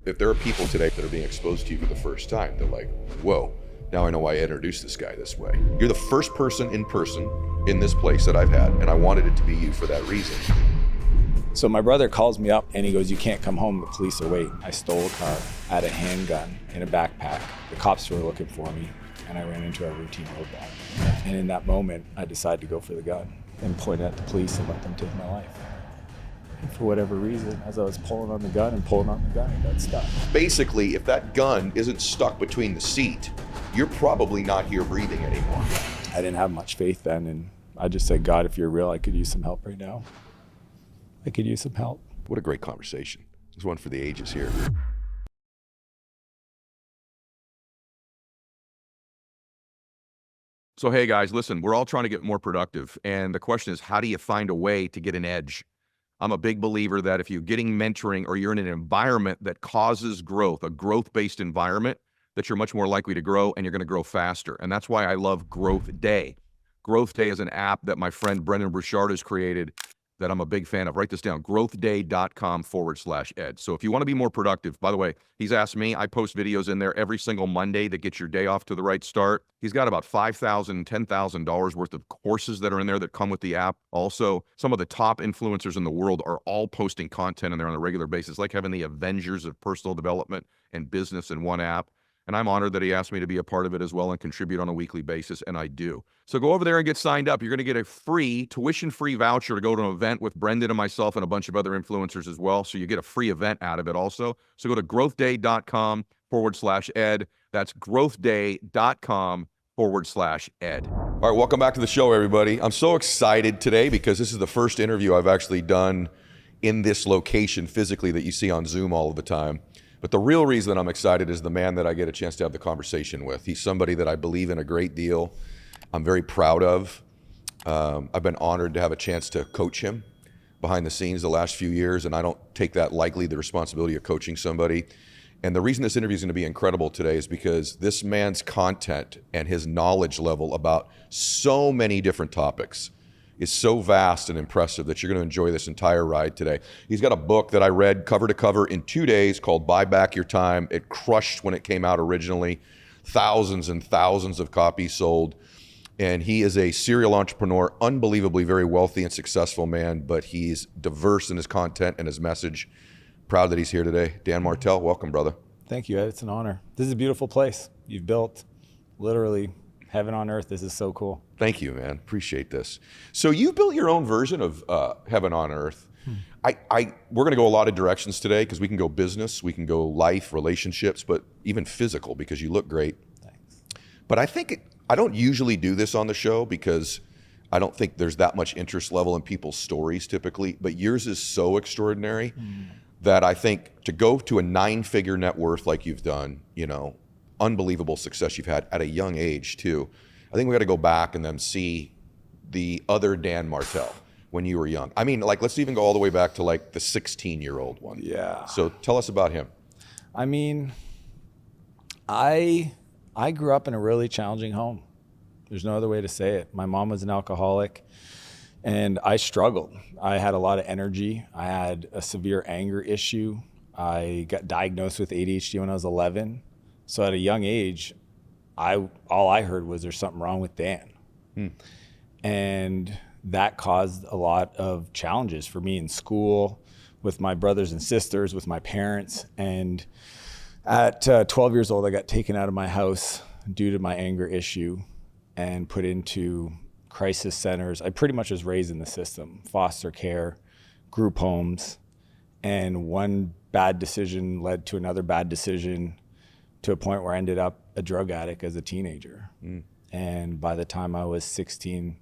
If there are people today that are being exposed to you for the first time, they're like, whoa, now I know why I introduced this guy this way. You're the first person in this place that I've had, and I wanted it to be you for that reason. So my brother calls me up and he goes, "You can't come home, the police are waiting." I stole a car, I had a handgun in a backpack. The cops were looking for me and I ran into a routine roadblock. And in that moment, I decided to go for the gun and point at the police and let them take my life. And for whatever reason, as I was pulling on the gun, it got stuck. Basically, if that gun isn't stuck between the seat, you're probably not here breathing anymore. I didn't have much faith then, and I just said, "God, if you're real, I could use some help right now. I could use some help." What a great conversation. There's one for the ages here. So, hey guys, listen, we're all trying to get more productive. And the question is, how do you find a way to get an edge? I'm a big believer that if you're getting mentoring or you're in an environment that causes growth, a growth-based environment, that you're much more likely to grow and you're going to grow faster. And that's why I love Growth Day. Growth Day is an app that my friend Brendan Bouchard has created that I'm a big fan of. Write this down, growthday.com/ed. So if you want to be more productive, by the way, he's asked me, I post videos in there every single Monday that get your day off to the right start. He's got about $5,000, $10,000 worth of courses that are in there that come with the app. Also, some of the top influencers in the world are all posting content in there on a regular basis, like having the Avengers of personal development and business in one app. And I'm honored that he asked me to be a part of it as well and contribute on a weekly basis, and I do. So go over there and get signed up. You're going to get a free, tuition-free voucher to go to an event with Brendan and myself and a bunch of other influencers as well. So you get a free event out of it also. So go to growthday.com/ed. That's growthday.com/ed. All right, welcome back to the show, everybody. I'm so excited today because this is the first interview I've actually done in this location physically that you see on Zoom all of the time. But the real reason that I'm excited is the man that I get a chance to have the conversation with. He's somebody that I believe in a great deal. I'm very proud of. I've been honored to have a chance to coach him behind the scenes the last few years, and I don't take that lightly, the responsibility of coaching somebody. And the reason this interview is going to be incredible today is because this man's content and his knowledge level about so many different topics is so vast and impressive that you're going to enjoy this entire ride today. He's got a book that I read cover to cover in 2 days called Buy Back Your Time. It crushed when it came out originally. Thousands and thousands of copies sold. And he is a serial entrepreneur, unbelievably very wealthy and successful man, but he's diverse in his content and his message. Proud that he's here today. Dan Martell, welcome, brother. Thank you, Ed. It's an honor. This is a beautiful place. You've built literally heaven on earth. This is so cool. Thank you, man. Appreciate this. So you built your own version of heaven on earth. We're going to go a lot of directions today because we can go business, we can go life, relationships, but even physical because you look great. Thanks. But I don't usually do this on the show because I don't think there's that much interest level in people's stories typically, but yours is so extraordinary that I think to go to a 9-figure net worth like you've done, you know, unbelievable success you've had at a young age too. I think we got to go back and then see the other Dan Martell when you were young. I mean, like, let's even go all the way back to like the 16-year-old one. Yeah. So tell us about him. I mean, I grew up in a really challenging home. There's no other way to say it. My mom was an alcoholic and I struggled. I had a lot of energy. I had a severe anger issue. I got diagnosed with ADHD when I was 11. So at a young age, all I heard was there's something wrong with Dan. And that caused a lot of challenges for me in school, with my brothers and sisters, with my parents. And at 12 years old, I got taken out of my house due to my anger issue and put into crisis centers. I pretty much was raised in the system, foster care, group homes. And one bad decision led to another bad decision, to a point where I ended up a drug addict as a teenager. And by the time I was 16,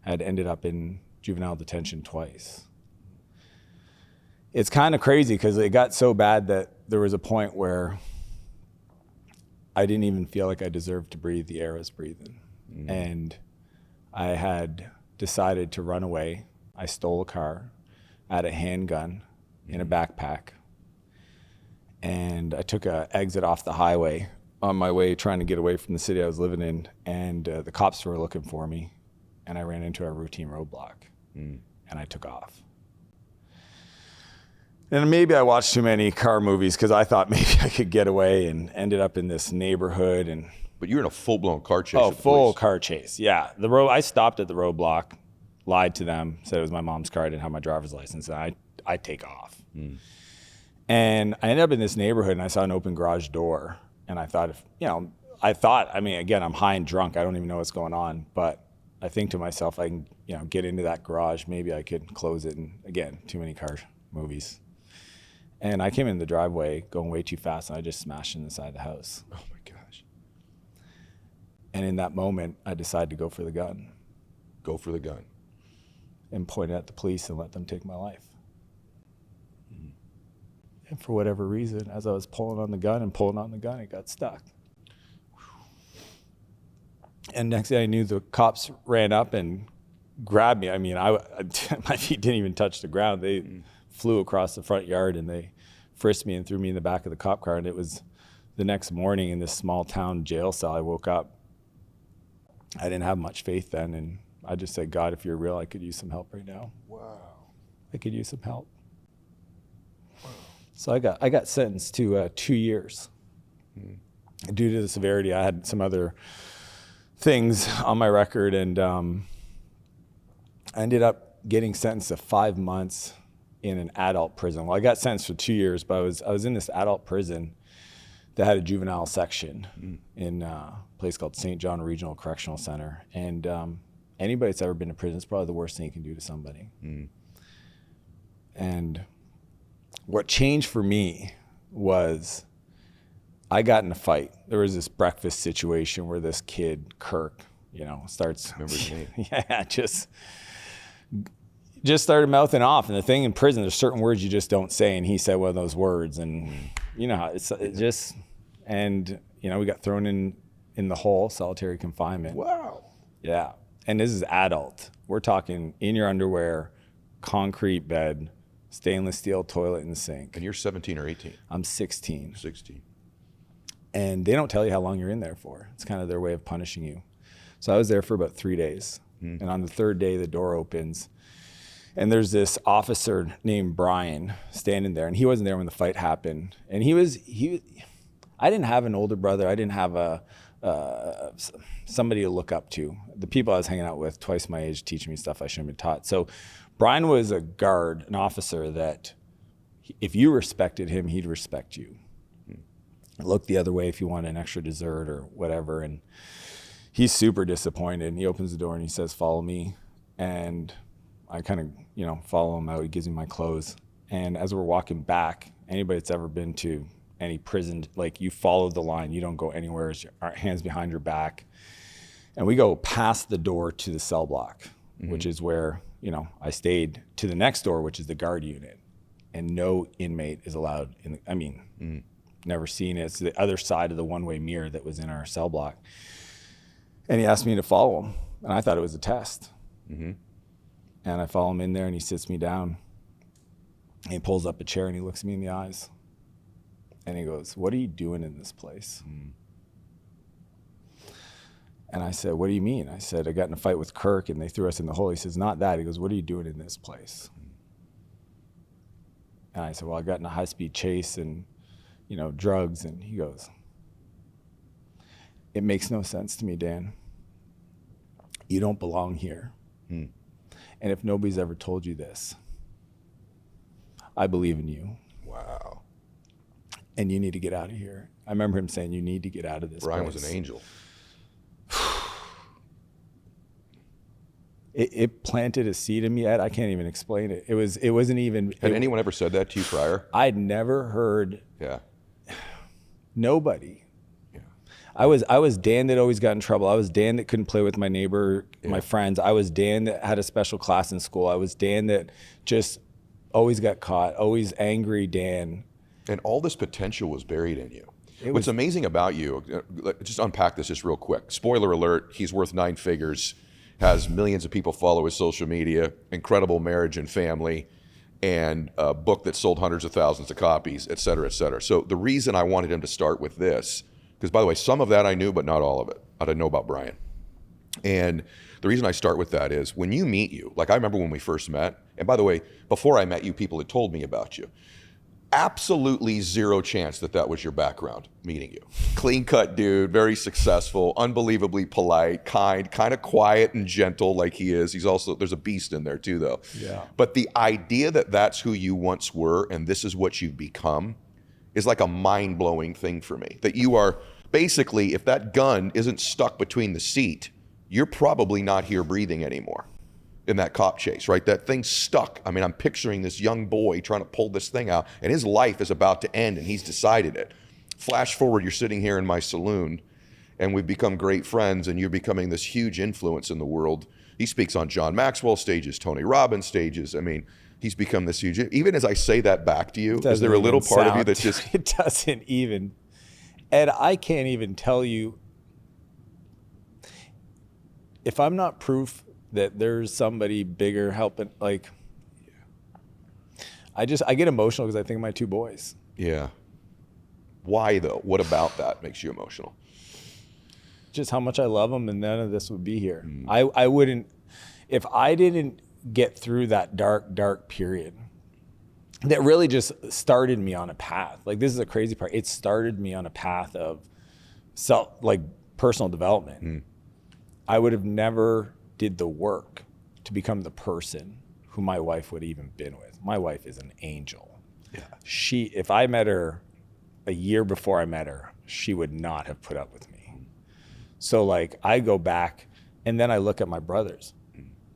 I had ended up in juvenile detention twice. It's kind of crazy because it got so bad that there was a point where I didn't even feel like I deserved to breathe the air I was breathing. And I had decided to run away. I stole a car. I had a handgun in a backpack. And I took an exit off the highway on my way trying to get away from the city I was living in, and the cops were looking for me, and I ran into a routine roadblock, and I took off. And maybe I watched too many car movies because I thought maybe I could get away, and ended up in this neighborhood. And But you're in a full-blown car chase. oh, with the full police. car chase. Yeah. I stopped at the roadblock, lied to them, said it was my mom's car. I didn't have my driver's license. And I take off. And I ended up in this neighborhood, and I saw an open garage door. And I thought, again, I'm high and drunk. I don't even know what's going on. But I think to myself, I can, get into that garage. Maybe I could close it. And again, too many car movies. And I came in the driveway going way too fast, and I just smashed in the side of the house. Oh my gosh. And in that moment, I decided to go for the gun. Go for the gun. And point it at the police and let them take my life. And for whatever reason, as I was pulling on the gun, it got stuck. And next thing I knew, the cops ran up and grabbed me. I mean, my feet didn't even touch the ground. They flew across the front yard, and they frisked me and threw me in the back of the cop car. And it was the next morning in this small town jail cell. I woke up. I didn't have much faith then, and I just said, God, if you're real, I could use some help right now. Wow. I could use some help. Wow. So I got sentenced to 2 years. Due to the severity, I had some other things on my record, and I ended up getting sentenced to 5 months in an adult prison. Well, I got sentenced for 2 years, but I was in this adult prison that had a juvenile section in a place called St. John Regional Correctional Center. And anybody that's ever been to prison, it's probably the worst thing you can do to somebody. And what changed for me was I got in a fight. There was this breakfast situation where this kid, Kirk, starts... Remember his name? Yeah, just started mouthing off. And the thing in prison, there's certain words you just don't say, and he said one of those words, and we got thrown in the hole, solitary confinement. Wow. Yeah. And this is adult. We're talking in your underwear, concrete bed, stainless steel toilet in the sink. And you're 17 or 18? I'm 16. 16. And they don't tell you how long you're in there for. It's kind of their way of punishing you. So I was there for about 3 days. And on the third day, the door opens, and there's this officer named Brian standing there, and he wasn't there when the fight happened. And I didn't have an older brother. I didn't have somebody to look up to. The people I was hanging out with, twice my age, teaching me stuff I shouldn't have been taught. So Brian was a guard, an officer that if you respected him, he'd respect you. Look the other way if you want an extra dessert or whatever. And he's super disappointed, and he opens the door and he says, "Follow me." And I kind of, follow him out. He gives me my clothes. And as we're walking back, anybody that's ever been to any prison, like, you follow the line, you don't go anywhere, it's your hands behind your back. And we go past the door to the cell block, which is where, I stayed, to the next door, which is the guard unit. And no inmate is allowed never seen it. It's the other side of the one-way mirror that was in our cell block. And he asked me to follow him, and I thought it was a test. And I follow him in there, and he sits me down. And he pulls up a chair, and he looks me in the eyes. And he goes, "What are you doing in this place?" And I said, "What do you mean?" I said, "I got in a fight with Kirk, and they threw us in the hole." He says, "Not that." He goes, "What are you doing in this place?" And I said, "Well, I got in a high-speed chase and, drugs." And he goes, "It makes no sense to me, Dan. You don't belong here. And if nobody's ever told you this, I believe in you. Wow. And you need to get out of here." I remember him saying, "You need to get out of this Brian place." was an angel. It planted a seed in me, Ed. I can't even explain it. It wasn't even... Had anyone ever said that to you prior? I'd never heard... Yeah. Nobody. Yeah. I was Dan that always got in trouble. I was Dan that couldn't play with my neighbor, my friends. I was Dan that had a special class in school. I was Dan that just always got caught, always angry Dan. And all this potential was buried in you. What's amazing about you, just unpack this just real quick. Spoiler alert, he's worth 9 figures, has millions of people follow his social media, incredible marriage and family, and a book that sold hundreds of thousands of copies, et cetera, et cetera. So the reason I wanted him to start with this, because by the way, some of that I knew, but not all of it. I didn't know about Brian. And the reason I start with that is when you meet you, like I remember when we first met, and by the way, before I met you, people had told me about you, absolutely zero chance that that was your background meeting you. Clean cut dude, very successful, unbelievably polite, kind of quiet and gentle like he is. He's also, there's a beast in there too though. Yeah. But the idea that that's who you once were and this is what you've become is like a mind-blowing thing for me. That you are basically, if that gun isn't stuck between the seat, you're probably not here breathing anymore in that cop chase, right? That thing's stuck. I mean, I'm picturing this young boy trying to pull this thing out and his life is about to end and he's decided it. Flash forward, you're sitting here in my saloon and we've become great friends and you're becoming this huge influence in the world. He speaks on John Maxwell stages, Tony Robbins stages. I mean, he's become this huge, even as I say that back to you, is there a little part of you that just... It doesn't even, Ed, I can't even tell you, if I'm not proof that there's somebody bigger helping, like, I get emotional because I think of my two boys. Yeah. Why though? What about that makes you emotional? Just how much I love them, and none of this would be here. I wouldn't, if I didn't get through that dark period that really just started me on a path. Like, this is a crazy part. It started me on a path of personal development. I would have never did the work to become the person who my wife would have even been with. My wife is an angel. Yeah. If I met her a year before I met her, she would not have put up with me. So like, I go back and then I look at my brothers.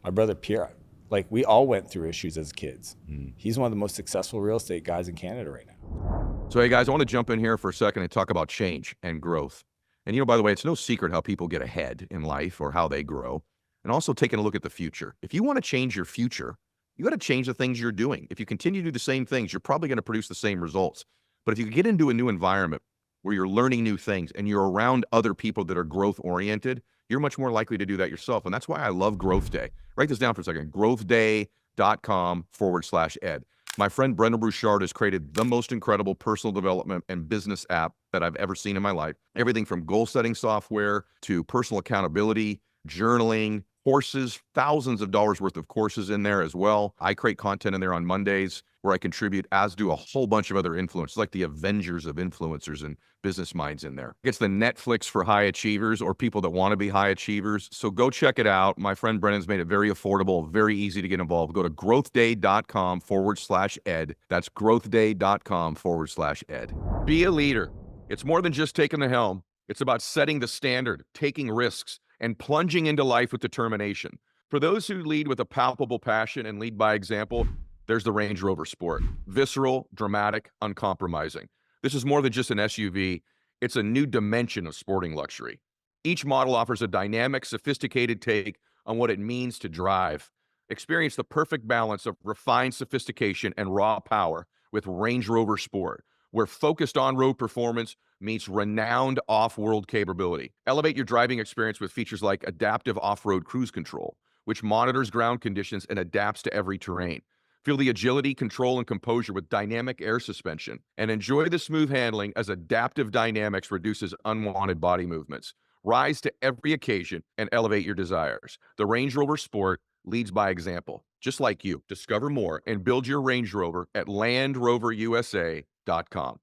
My brother Pierre, like, we all went through issues as kids. He's one of the most successful real estate guys in Canada right now. So hey guys, I want to jump in here for a second and talk about change and growth. And by the way, it's no secret how people get ahead in life or how they grow. And also taking a look at the future. If you want to change your future, you got to change the things you're doing. If you continue to do the same things, you're probably going to produce the same results. But if you get into a new environment where you're learning new things and you're around other people that are growth oriented, you're much more likely to do that yourself. And that's why I love Growth Day. Write this down for a second, growthday.com/Ed. My friend Brendan Bouchard has created the most incredible personal development and business app that I've ever seen in my life. Everything from goal setting software to personal accountability, journaling, courses, thousands of dollars worth of courses in there as well. I create content in there on Mondays where I contribute, as do a whole bunch of other influencers, like the Avengers of influencers and business minds in there. It's the Netflix for high achievers or people that want to be high achievers. So go check it out. My friend Brennan's made it very affordable, very easy to get involved. Go to growthday.com/Ed. That's growthday.com/Ed. Be a leader. It's more than just taking the helm. It's about setting the standard, taking risks, and plunging into life with determination. For those who lead with a palpable passion and lead by example, there's the Range Rover Sport. Visceral, dramatic, uncompromising. This is more than just an SUV. It's a new dimension of sporting luxury. Each model offers a dynamic, sophisticated take on what it means to drive. Experience the perfect balance of refined sophistication and raw power with Range Rover Sport, where focused on-road performance meets renowned off-road capability. Elevate your driving experience with features like adaptive off-road cruise control, which monitors ground conditions and adapts to every terrain. Feel the agility, control, and composure with dynamic air suspension, and enjoy the smooth handling as adaptive dynamics reduces unwanted body movements. Rise to every occasion and elevate your desires. The Range Rover Sport leads by example, just like you. Discover more and build your Range Rover at LandRoverUSA.com.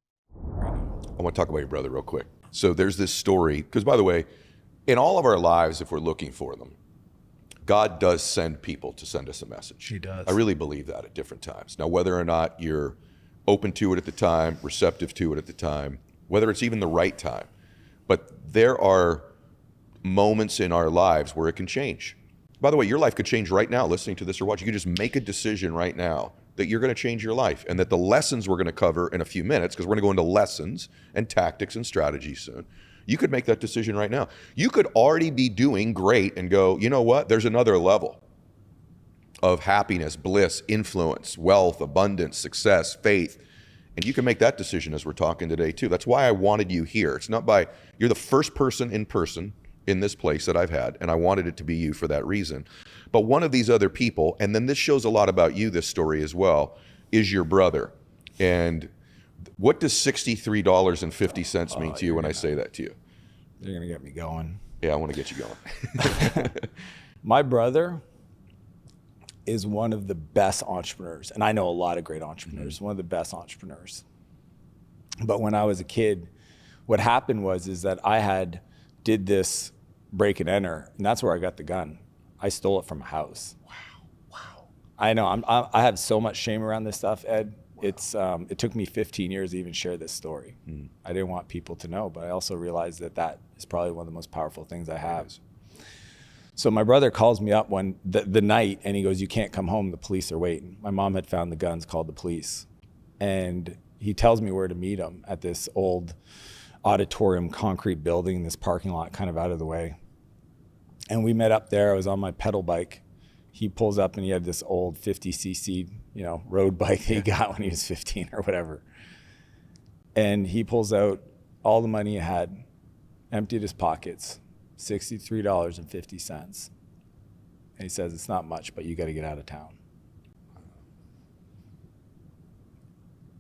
I want to talk about your brother real quick. So there's this story, because by the way, in all of our lives, if we're looking for them, God does send people to send us a message. He does. I really believe that at different times. Now, whether or not you're open to it at the time, receptive to it at the time, whether it's even the right time, but there are moments in our lives where it can change. By the way, your life could change right now listening to this or watching. You could just make a decision right now that you're going to change your life, and that the lessons we're going to cover in a few minutes, because we're going to go into lessons and tactics and strategies soon, you could make that decision right now. You could already be doing great and go, you know what, there's another level of happiness, bliss, influence, wealth, abundance, success, faith. And you can make that decision as we're talking today too. That's why I wanted you here. It's not by, you're the first person in this place that I've had, and I wanted it to be you for that reason. But one of these other people, and then this shows a lot about you, this story as well, is your brother. And what does $63.50 mean to you when I say that to you? You're going to get me going. Yeah, I want to get you going. My brother is one of the best entrepreneurs. And I know a lot of great entrepreneurs, one of the best entrepreneurs. But when I was a kid, what happened is that I did this break and enter, and that's where I got the gun. I stole it from a house. Wow. I know, I have so much shame around this stuff, Ed. Wow. It took me 15 years to even share this story. I didn't want people to know, but I also realized that is probably one of the most powerful things I have. So my brother calls me up the night, and he goes, "You can't come home, the police are waiting." My mom had found the guns, called the police. And he tells me where to meet him at this old auditorium concrete building, this parking lot kind of out of the way. And we met up there. I was on my pedal bike. He pulls up and he had this old 50cc, road bike that he got when he was 15 or whatever. And he pulls out all the money he had, emptied his pockets, $63.50. And he says, "It's not much, but you got to get out of town."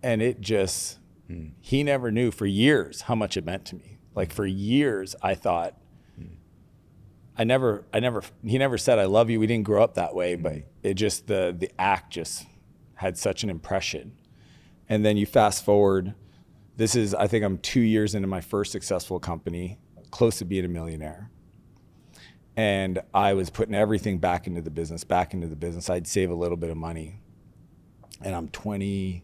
And it just, he never knew for years how much it meant to me. Like for years, I thought, he never said, "I love you." We didn't grow up that way, but it just, the act just had such an impression. And then you fast forward, I think I'm 2 years into my first successful company, close to being a millionaire. And I was putting everything back into the business. I'd save a little bit of money. And I'm 28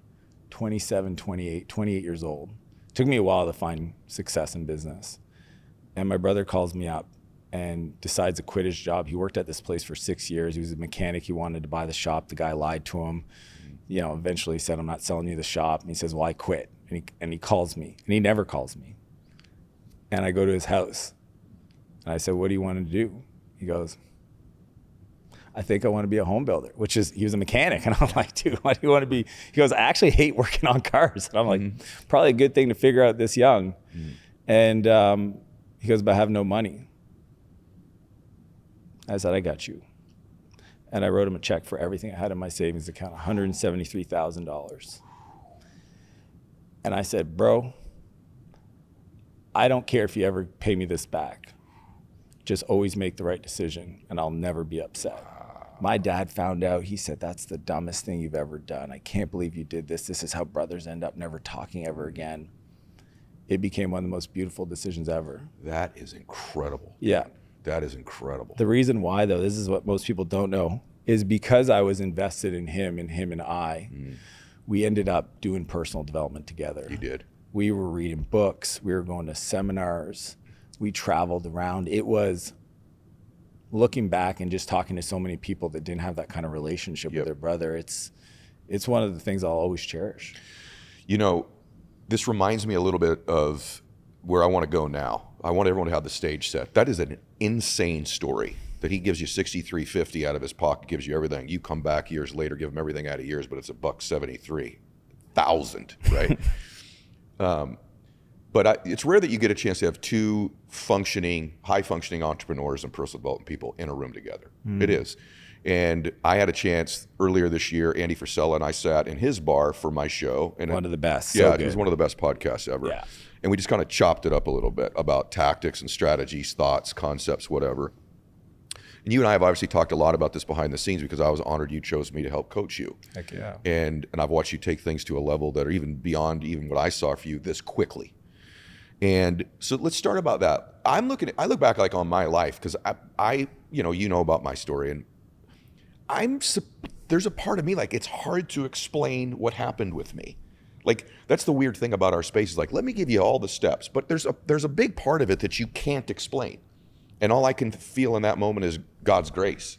years old. It took me a while to find success in business. And my brother calls me up and decides to quit his job. He worked at this place for 6 years. He was a mechanic. He wanted to buy the shop. The guy lied to him. Eventually said, "I'm not selling you the shop." And he says, "Well, I quit." And he calls me, and he never calls me. And I go to his house, and I said, "What do you want to do?" He goes, "I think I want to be a home builder," he was a mechanic. And I'm like, "Dude, why do you want to be?" He goes, "I actually hate working on cars." And I'm like, probably a good thing to figure out this young. And he goes, "But I have no money." I said, "I got you." And I wrote him a check for everything I had in my savings account, $173,000. And I said, "Bro, I don't care if you ever pay me this back. Just always make the right decision, and I'll never be upset." My dad found out. He said, "That's the dumbest thing you've ever done. I can't believe you did this. This is how brothers end up never talking ever again." It became one of the most beautiful decisions ever. That is incredible. Yeah. That is incredible. The reason why, though, this is what most people don't know, is because I was invested in him and I, we ended up doing personal development together. You did. We were reading books. We were going to seminars. We traveled around. It was, looking back and just talking to so many people that didn't have that kind of relationship with their brother, it's one of the things I'll always cherish. This reminds me a little bit of where I want to go now. I want everyone to have the stage set. That is an insane story that he gives you $63.50 out of his pocket, gives you everything. You come back years later, give him everything out of yours, but it's $173,000, right? But it's rare that you get a chance to have two high-functioning entrepreneurs and personal development people in a room together. It is. And I had a chance earlier this year, Andy Frisella and I sat in his bar for my show. And one of the best. Yeah, it was one of the best podcasts ever. Yeah. And we just kind of chopped it up a little bit about tactics and strategies, thoughts, concepts, whatever. And you and I have obviously talked a lot about this behind the scenes because I was honored you chose me to help coach you. Heck yeah. And I've watched you take things to a level that are even beyond even what I saw for you this quickly. And so let's start about that. I look back like on my life because I you know about my story, and there's a part of me like it's hard to explain what happened with me. Like that's the weird thing about our space is like, let me give you all the steps, but there's a big part of it that you can't explain. And all I can feel in that moment is God's grace.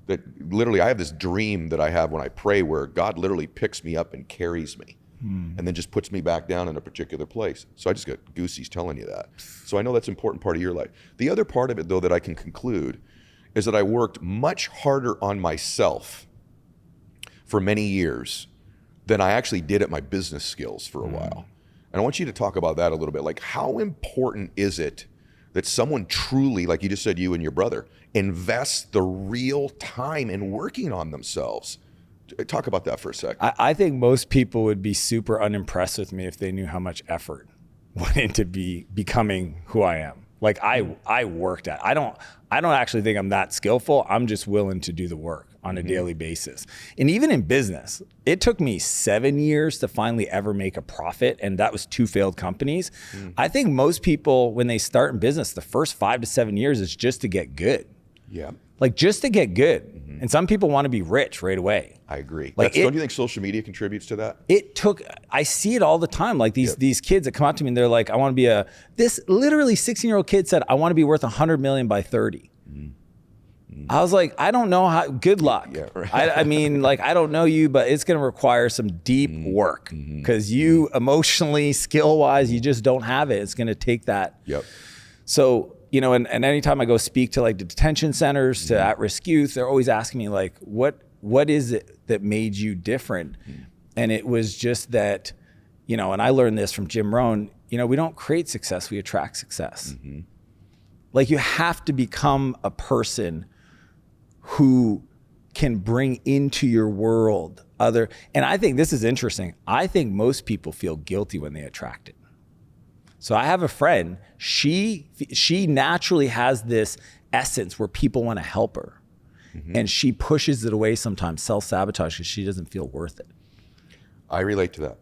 That literally I have this dream that I have when I pray where God literally picks me up and carries me and then just puts me back down in a particular place. So I just got goosies telling you that. So I know that's an important part of your life. The other part of it though that I can conclude is that I worked much harder on myself for many years than I actually did at my business skills for a while. And I want you to talk about that a little bit. Like how important is it that someone truly, like you just said, you and your brother, invests the real time in working on themselves? Talk about that for a second. I think most people would be super unimpressed with me if they knew how much effort went into becoming who I am. Like I worked at. I don't actually think I'm that skillful. I'm just willing to do the work. on a daily basis. And even in business, it took me 7 years to finally ever make a profit. And that was 2 failed companies. I think most people, when they start in business, the first 5 to 7 years is just to get good. Yeah. Like just to get good. And some people want to be rich right away. I agree. Like Don't you think social media contributes to that? I see it all the time. Like these kids that come up to me and they're like, I want to be this literally 16-year-old kid said, I want to be worth 100 million by 30. I was like, I don't know how, good luck. Yeah, right. I mean, like, I don't know you, but it's going to require some deep work because you emotionally, skill wise, you just don't have it. It's going to take that. Yep. So, and anytime I go speak to like the detention centers, to at-risk youth, they're always asking me like, what is it that made you different? And it was just that, and I learned this from Jim Rohn, we don't create success, we attract success. Like you have to become a person who can bring into your world and I think this is interesting. I think most people feel guilty when they attract it. So I have a friend, she naturally has this essence where people want to help her. And she pushes it away sometimes, self-sabotage, because she doesn't feel worth it. I relate to that.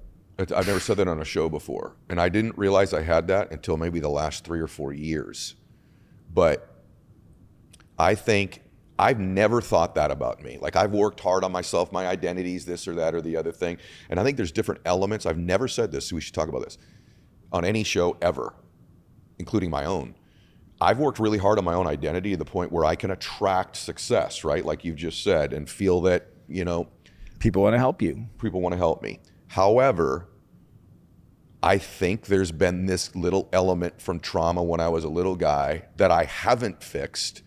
I've never said that on a show before. And I didn't realize I had that until maybe the last 3 or 4 years. But I think I've never thought that about me. Like I've worked hard on myself, my identities, this or that or the other thing. And I think there's different elements. I've never said this, so we should talk about this on any show ever, including my own. I've worked really hard on my own identity to the point where I can attract success, right? Like you've just said, and feel that, people want to help you. People want to help me. However, I think there's been this little element from trauma when I was a little guy that I haven't fixed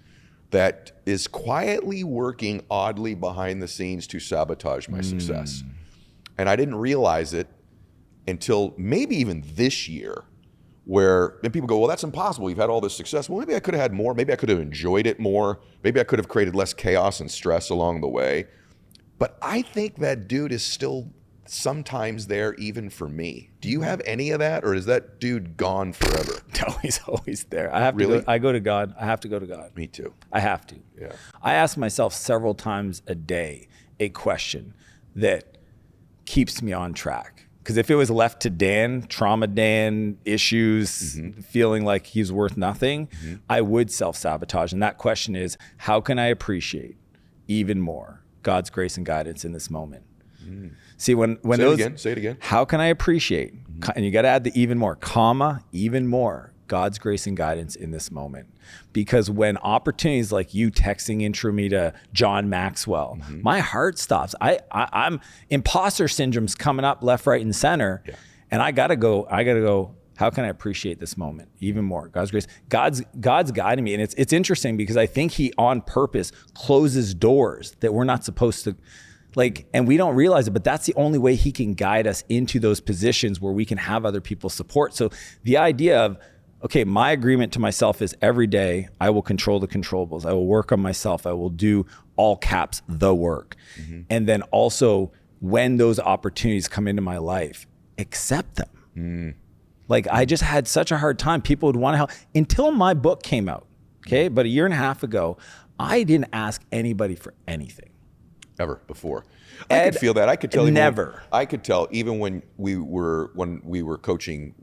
that is quietly working oddly behind the scenes to sabotage my success. And I didn't realize it until maybe even this year, where then people go, well, that's impossible. You've had all this success. Well, maybe I could have had more. Maybe I could have enjoyed it more. Maybe I could have created less chaos and stress along the way. But I think that dude is still sometimes there even for me. Do you have any of that, or is that dude gone forever? No, he's always there. I have Really? to go. I go to God. I have to go to God. Me too. I have to. Yeah. I ask myself several times a day a question that keeps me on track. Because if it was left to Dan, trauma Dan, issues, feeling like he's worth nothing, I would self-sabotage. And that question is, how can I appreciate even more God's grace and guidance in this moment? See, when Say it again. How can I appreciate, and you got to add the even more, comma, even more, God's grace and guidance in this moment. Because when opportunities like you texting intro me to John Maxwell, my heart stops. I'm imposter syndrome's coming up left, right, and center. Yeah. And I gotta go, how can I appreciate this moment even more? God's grace. God's guiding me. And it's interesting because I think he on purpose closes doors that we're not supposed to, and we don't realize it, but that's the only way he can guide us into those positions where we can have other people's support. So the idea of, okay, my agreement to myself is every day I will control the controllables. I will work on myself. I will do all caps, the work. And then also when those opportunities come into my life, accept them. I just had such a hard time. People would want to help until my book came out. Okay. But a year and a half ago, I didn't ask anybody for anything. Ever before. I could feel that. I could tell. Never. I could tell even when we were coaching,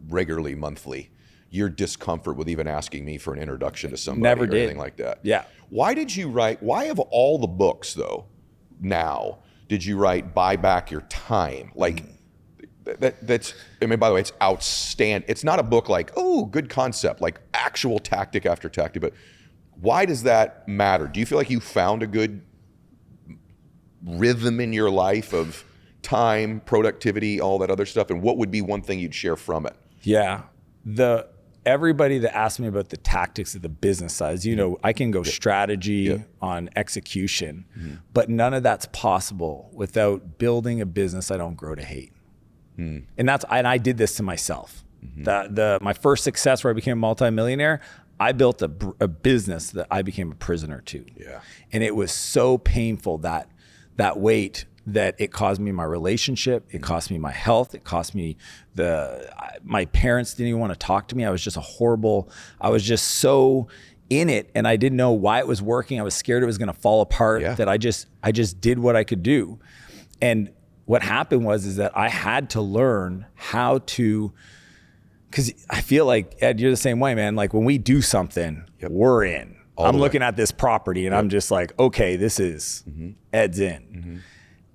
regularly, monthly, your discomfort with even asking me for an introduction to somebody Never or did. anything like that. Yeah. Why did you write, why of all the books though, now, did you write Buy Back Your Time? That's, by the way, it's outstanding. It's not a book like, oh, good concept, like actual tactic after tactic, but why does that matter? Do you feel like you found a good rhythm in your life of time, productivity, all that other stuff? And what would be one thing you'd share from it? Yeah. Everybody that asks me about the tactics of the business side, I can go strategy on execution, but none of that's possible without building a business I don't grow to hate. And I did this to myself. My first success where I became a multimillionaire, I built a business that I became a prisoner to. Yeah. And it was so painful that weight that it caused me my relationship, it cost me my health, it cost me my parents didn't even want to talk to me. I was just so in it and I didn't know why it was working. I was scared it was going to fall apart, Yeah. that I just did what I could do. And what happened is that I had to learn how to, because I feel like, Ed, you're the same way, man. Like when we do something, we're in. I'm looking at this property and I'm just like, okay, this is Ed's in.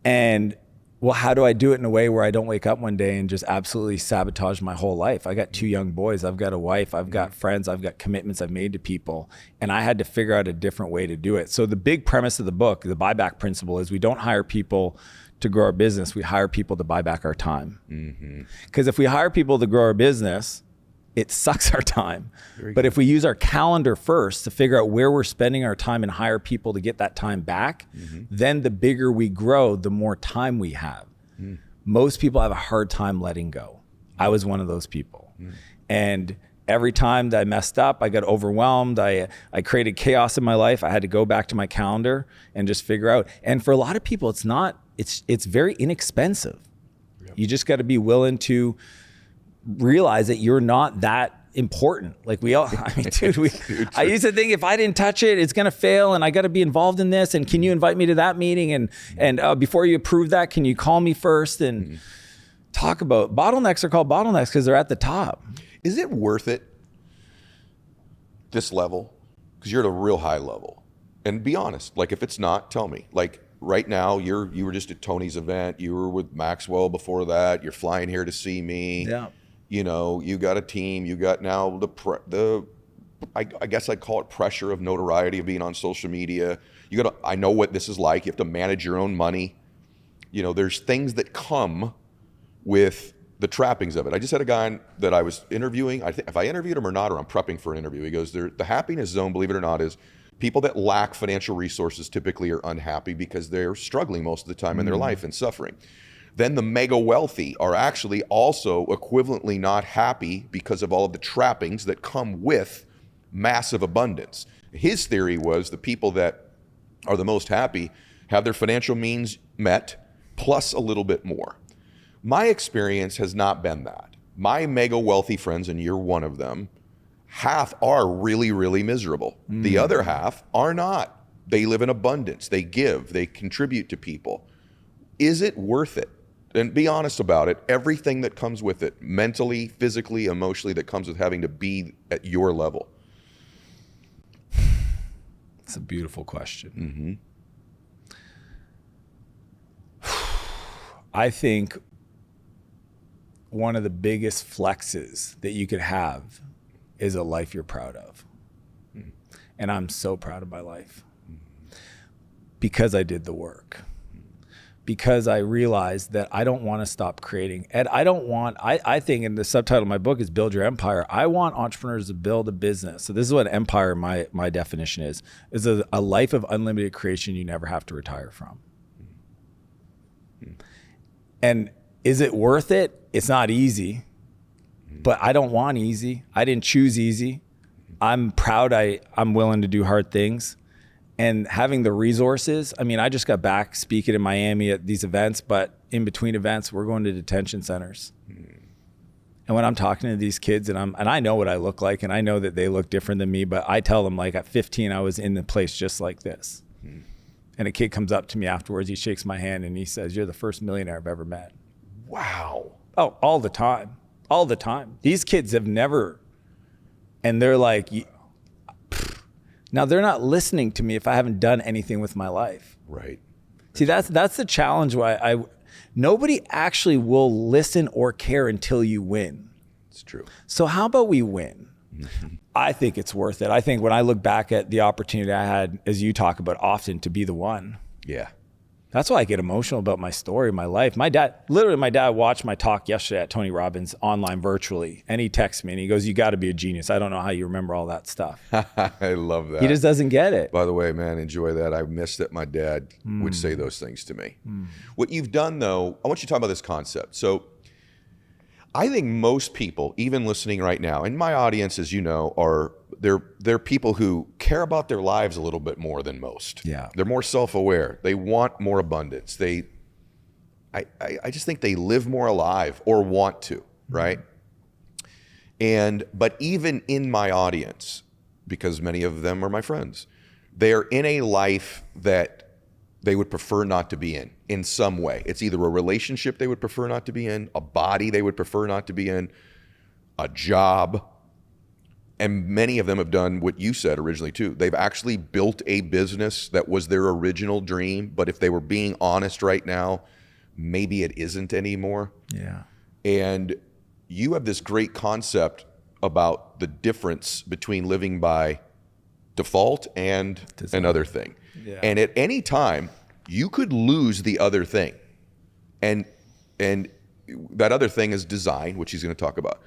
And well, how do I do it in a way where I don't wake up one day and just absolutely sabotage my whole life? I got 2 young boys. I've got a wife. I've got friends. I've got commitments I've made to people. And I had to figure out a different way to do it. So the big premise of the book, the buyback principle, is we don't hire people to grow our business. We hire people to buy back our time. Because if we hire people to grow our business, it sucks our time. But if we use our calendar first to figure out where we're spending our time and hire people to get that time back, then the bigger we grow, the more time we have. Most people have a hard time letting go. I was one of those people. And every time that I messed up, I got overwhelmed. I created chaos in my life. I had to go back to my calendar and just figure out. And for a lot of people, it's very inexpensive. You just got to be willing to realize that you're not that important. Like I used to think if I didn't touch it, it's going to fail and I got to be involved in this. And can you invite me to that meeting? And before you approve that, can you call me first? And talk about bottlenecks are called bottlenecks because they're at the top. Is it worth it, this level? Because you're at a real high level. And be honest, like if it's not, tell me. Like right now, you were just at Tony's event. You were with Maxwell before that. You're flying here to see me. Yeah. You know, you got a team. You got now I guess I'd call it pressure of notoriety of being on social media. I know what this is like. You have to manage your own money. You know, there's things that come with the trappings of it. I just had a guy that I was interviewing. I think if I interviewed him or not, or I'm prepping for an interview, he goes, the happiness zone, believe it or not, is people that lack financial resources typically are unhappy because they're struggling most of the time in their life and suffering. Then the mega wealthy are actually also equivalently not happy because of all of the trappings that come with massive abundance. His theory was the people that are the most happy have their financial means met plus a little bit more. My experience has not been that. My mega wealthy friends, and you're one of them, half are really, really miserable. The other half are not. They live in abundance. They give. They contribute to people. Is it worth it? And be honest about it. Everything that comes with it, mentally, physically, emotionally, that comes with having to be at your level. It's a beautiful question. I think one of the biggest flexes that you could have is a life you're proud of. And I'm so proud of my life because I did the work. Because I realized that I don't want to stop creating. And I think, and the subtitle of my book is Build Your Empire. I want entrepreneurs to build a business. So this is what empire, my definition is a life of unlimited creation you never have to retire from. And is it worth it? It's not easy, but I don't want easy. I didn't choose easy. I'm proud I'm willing to do hard things. And having the resources, I mean, I just got back speaking in Miami at these events, but in between events, we're going to detention centers. And when I'm talking to these kids and I know what I look like and I know that they look different than me, but I tell them like at 15, I was in the place just like this. And a kid comes up to me afterwards, he shakes my hand and he says, "You're the first millionaire I've ever met." Wow. Oh, all the time. All the time. These kids have never, and they're like, now they're not listening to me if I haven't done anything with my life. Right. See, that's the challenge. Why nobody actually will listen or care until you win. It's true. So how about we win? I think it's worth it. I think when I look back at the opportunity I had, as you talk about often, to be the one. Yeah. That's why I get emotional about my story, my life. My dad watched my talk yesterday at Tony Robbins online virtually. And he texts me and he goes, "You got to be a genius. I don't know how you remember all that stuff." I love that. He just doesn't get it. By the way, man, enjoy that. I miss that my dad would say those things to me. What you've done, though, I want you to talk about this concept. So I think most people, even listening right now, and my audience, as you know, they're people who care about their lives a little bit more than most. Yeah. They're more self-aware. They want more abundance. I just think they live more alive or want to, right? But even in my audience, because many of them are my friends. They are in a life that they would prefer not to be in some way. It's either a relationship they would prefer not to be in, a body they would prefer not to be in, a job. And many of them have done what you said originally too. They've actually built a business that was their original dream, but if they were being honest right now, maybe it isn't anymore. Yeah. And you have this great concept about the difference between living by default and another thing. Yeah. And at any time, you could lose the other thing. And that other thing is design, which he's going to talk about.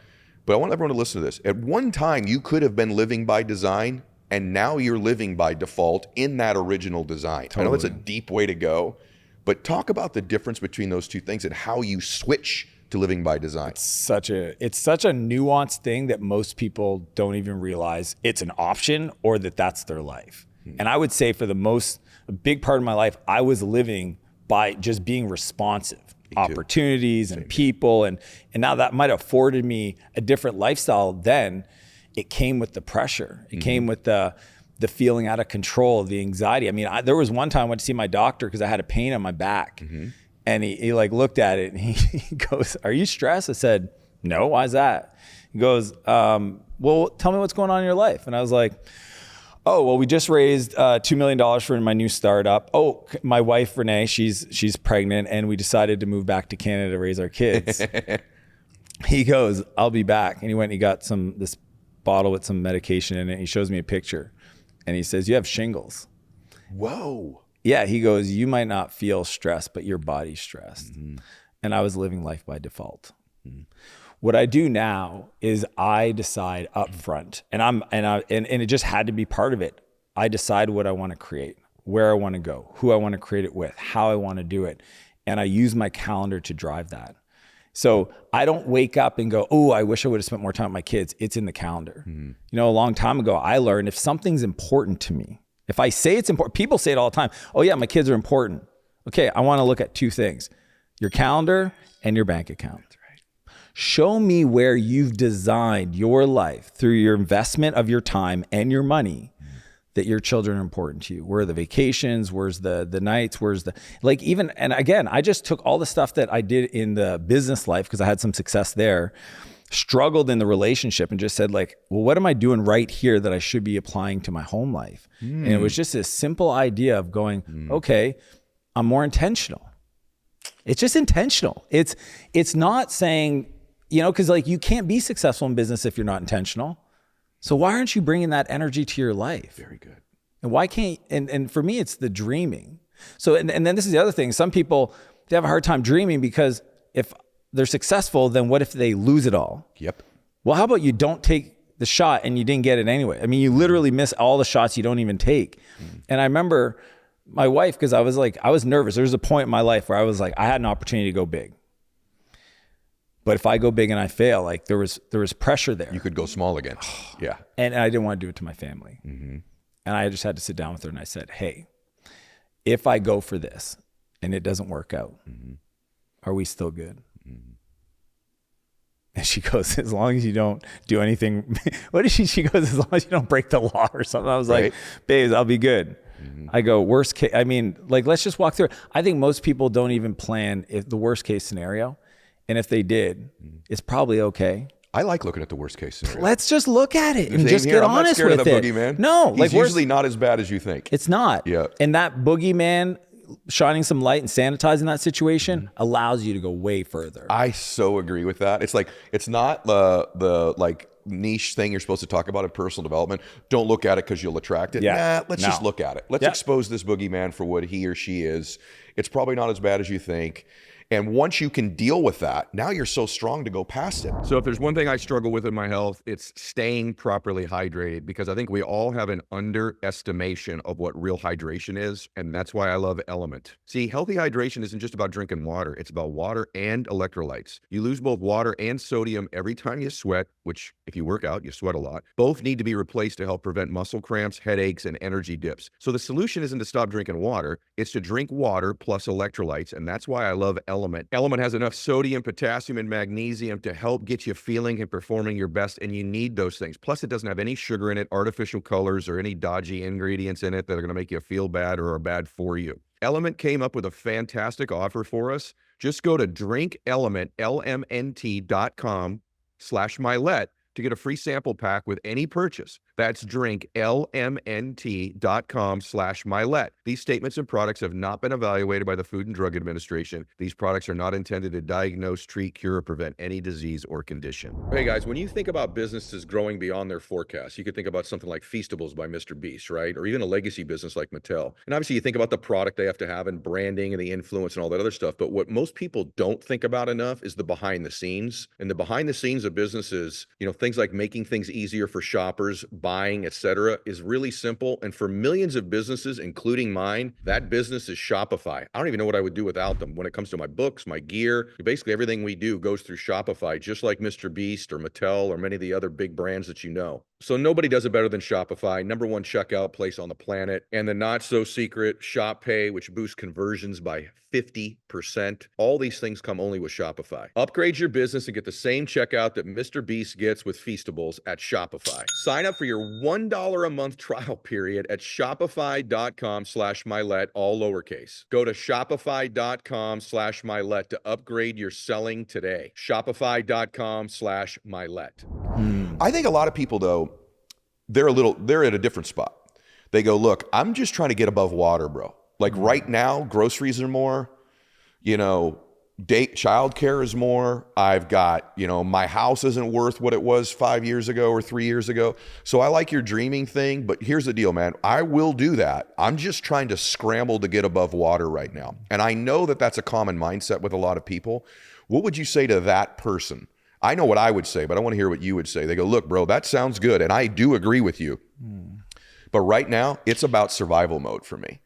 But I want everyone to listen to this. At one time, you could have been living by design, and now you're living by default in that original design. Totally. I know it's a deep way to go, but talk about the difference between those two things and how you switch to living by design. It's such a nuanced thing that most people don't even realize it's an option or that that's their life. And I would say for a big part of my life, I was living by just being responsive. Opportunities and people, and now that might have afforded me a different lifestyle. Then it came with the pressure. It came with the feeling out of control, the anxiety. I mean, there was one time I went to see my doctor because I had a pain on my back, and he like looked at it and he goes, "Are you stressed?" I said, "No, why is that?" He goes, "Well, tell me what's going on in your life." And I was like, "Oh, well, we just raised $2 million for my new startup. Oh, my wife, Renee, she's pregnant, and we decided to move back to Canada to raise our kids." He goes, "I'll be back." And he went and he got this bottle with some medication in it. He shows me a picture and he says, "You have shingles." Whoa. Yeah, he goes, "You might not feel stressed, but your body's stressed." And I was living life by default. What I do now is I decide up front, and it just had to be part of it. I decide what I want to create, where I want to go, who I want to create it with, how I want to do it. And I use my calendar to drive that. So I don't wake up and go, "Oh, I wish I would have spent more time with my kids." It's in the calendar. You know, a long time ago, I learned if something's important to me, if I say it's important, people say it all the time. "Oh yeah, my kids are important." Okay, I want to look at two things: your calendar and your bank account. Show me where you've designed your life through your investment of your time and your money that your children are important to you. Where are the vacations? Where's the nights? Where's the, like even, and again, I just took all the stuff that I did in the business life because I had some success there, struggled in the relationship and just said like, well, what am I doing right here that I should be applying to my home life? And it was just this simple idea of going, okay, I'm more intentional. It's just intentional. It's not saying, you know, because like you can't be successful in business if you're not intentional. So why aren't you bringing that energy to your life? Very good. And why can't, and for me, it's the dreaming. So, and then this is the other thing. Some people, they have a hard time dreaming because if they're successful, then what if they lose it all? Yep. Well, how about you don't take the shot and you didn't get it anyway? I mean, you literally miss all the shots you don't even take. And I remember my wife, because I was nervous. There was a point in my life where I was like, I had an opportunity to go big. But if I go big and I fail, like there was pressure there. You could go small again. Yeah. And I didn't want to do it to my family. And I just had to sit down with her and I said, "Hey, if I go for this and it doesn't work out, are we still good?" And she goes, "As long as you don't do anything," what did she goes, "as long as you don't break the law or something." I was like, "Babes, I'll be good." I go, worst case, I mean, like, let's just walk through it. I think most people don't even plan if the worst case scenario. And if they did, it's probably okay. I like looking at the worst case scenario. Let's just look at it and Same just here. get I'm honest not scared with of it. the boogeyman. No, he's usually not as bad as you think. It's not. Yeah. And that boogeyman shining some light and sanitizing that situation allows you to go way further. I so agree with that. It's like, it's not the like niche thing you're supposed to talk about in personal development. Don't look at it because you'll attract it. Yeah. Nah, let's just look at it. Let's expose this boogeyman for what he or she is. It's probably not as bad as you think. And once you can deal with that, now you're so strong to go past it. So if there's one thing I struggle with in my health, it's staying properly hydrated, because I think we all have an underestimation of what real hydration is. And that's why I love Element. See, healthy hydration isn't just about drinking water. It's about water and electrolytes. You lose both water and sodium every time you sweat, which if you work out, you sweat a lot. Both need to be replaced to help prevent muscle cramps, headaches, and energy dips. So the solution isn't to stop drinking water. It's to drink water plus electrolytes, and that's why I love Element. Element has enough sodium, potassium, and magnesium to help get you feeling and performing your best, and you need those things. Plus, it doesn't have any sugar in it, artificial colors, or any dodgy ingredients in it that are going to make you feel bad or are bad for you. Element came up with a fantastic offer for us. Just go to drinkelement.com/Mylett to get a free sample pack with any purchase. That's drinklmnt.com/Mylett. These statements and products have not been evaluated by the Food and Drug Administration. These products are not intended to diagnose, treat, cure, or prevent any disease or condition. Hey guys, when you think about businesses growing beyond their forecast, you could think about something like Feastables by Mr. Beast, right? Or even a legacy business like Mattel. And obviously you think about the product they have to have and branding and the influence and all that other stuff. But what most people don't think about enough is the behind the scenes. And the behind the scenes of businesses, things like making things easier for shoppers, buying, etc., is really simple. And for millions of businesses, including mine, that business is Shopify. I don't even know what I would do without them. When it comes to my books, my gear, basically everything we do goes through Shopify, just like Mr. Beast or Mattel or many of the other big brands that you know. So nobody does it better than Shopify, #1 checkout place on the planet, and the not so secret Shop Pay, which boosts conversions by 50%. All these things come only with Shopify. Upgrade your business and get the same checkout that Mr. Beast gets with Feastables at Shopify. Sign up for your $1 a month trial period at shopify.com/Mylett, all lowercase. Go to shopify.com/Mylett to upgrade your selling today. Shopify.com/Mylett. I think a lot of people, though, they're at a different spot. They go, look, I'm just trying to get above water, bro. Like right now, groceries are more, childcare is more. I've got, my house isn't worth what it was 5 years ago or 3 years ago. So I like your dreaming thing, but here's the deal, man. I will do that. I'm just trying to scramble to get above water right now. And I know that that's a common mindset with a lot of people. What would you say to that person? I know what I would say, but I want to hear what you would say. They go, look, bro, that sounds good. And I do agree with you. But right now, it's about survival mode for me.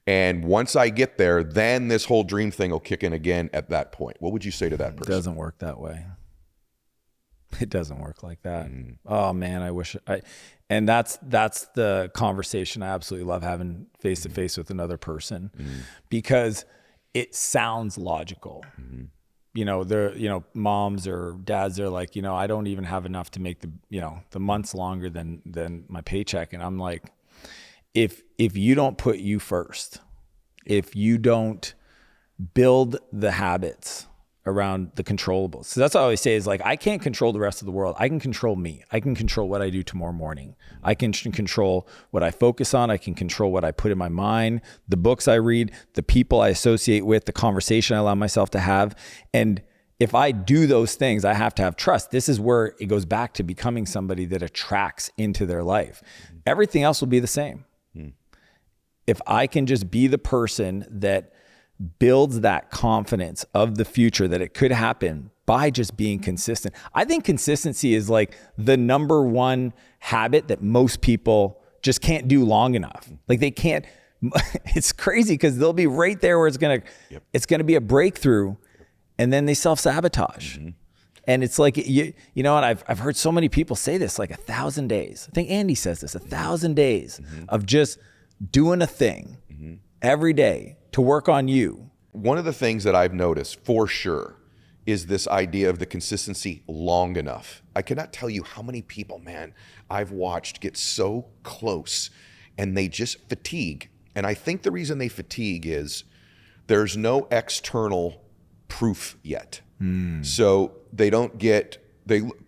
And once I get there, then this whole dream thing will kick in again at that point. What would you say to that person? It doesn't work that way. It doesn't work like that. Oh man, I wish and that's the conversation I absolutely love having face to face with another person because it sounds logical. They're, moms or dads, they're like, I don't even have enough to make the months longer than my paycheck. And I'm like, if you don't put you first, if you don't build the habits around the controllables. So that's what I always say is like, I can't control the rest of the world. I can control me. I can control what I do tomorrow morning. I can control what I focus on. I can control what I put in my mind, the books I read, the people I associate with, the conversation I allow myself to have. And if I do those things, I have to have trust. This is where it goes back to becoming somebody that attracts into their life. Everything else will be the same. If I can just be the person that builds that confidence of the future that it could happen by just being consistent. I think consistency is like the #1 habit that most people just can't do long enough. Like they can't, it's crazy because they'll be right there where it's going to be a breakthrough and then they self-sabotage. And it's like, you know what, I've heard so many people say this, like 1,000 days. I think Andy says this, 1,000 days of just doing a thing every day to work on you. One of the things that I've noticed for sure is this idea of the consistency long enough. I cannot tell you how many people, man, I've watched get so close and they just fatigue. And I think the reason they fatigue is there's no external proof yet. So they don't get,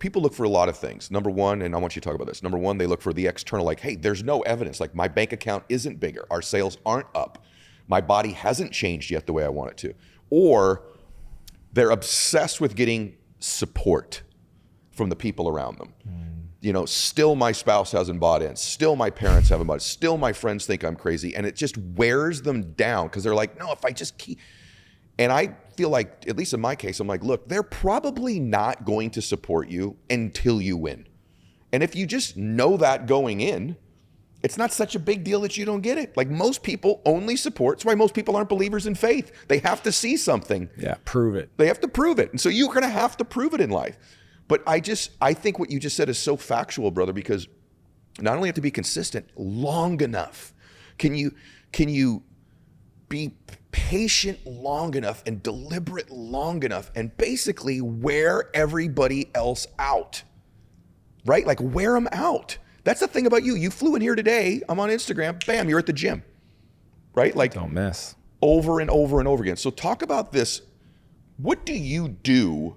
people look for a lot of things. #1, and I want you to talk about this. #1, they look for the external, like, hey, there's no evidence. Like my bank account isn't bigger. Our sales aren't up. My body hasn't changed yet the way I want it to. Or they're obsessed with getting support from the people around them. Still my spouse hasn't bought in. Still my parents haven't bought in. Still my friends think I'm crazy. And it just wears them down because they're like, no, if I just keep. And I feel like, at least in my case, I'm like, look, they're probably not going to support you until you win. And if you just know that going in, it's not such a big deal that you don't get it. Like most people only support. That's why most people aren't believers in faith. They have to see something. Yeah, prove it. They have to prove it. And so you're going to have to prove it in life. But I think what you just said is so factual, brother, because not only have to be consistent, long enough. Can you be patient long enough and deliberate long enough and basically wear everybody else out, right? Like wear them out. That's the thing about you. You flew in here today. I'm on Instagram. Bam, you're at the gym, right? Like Don't miss. over and over and over again. So talk about this. What do you do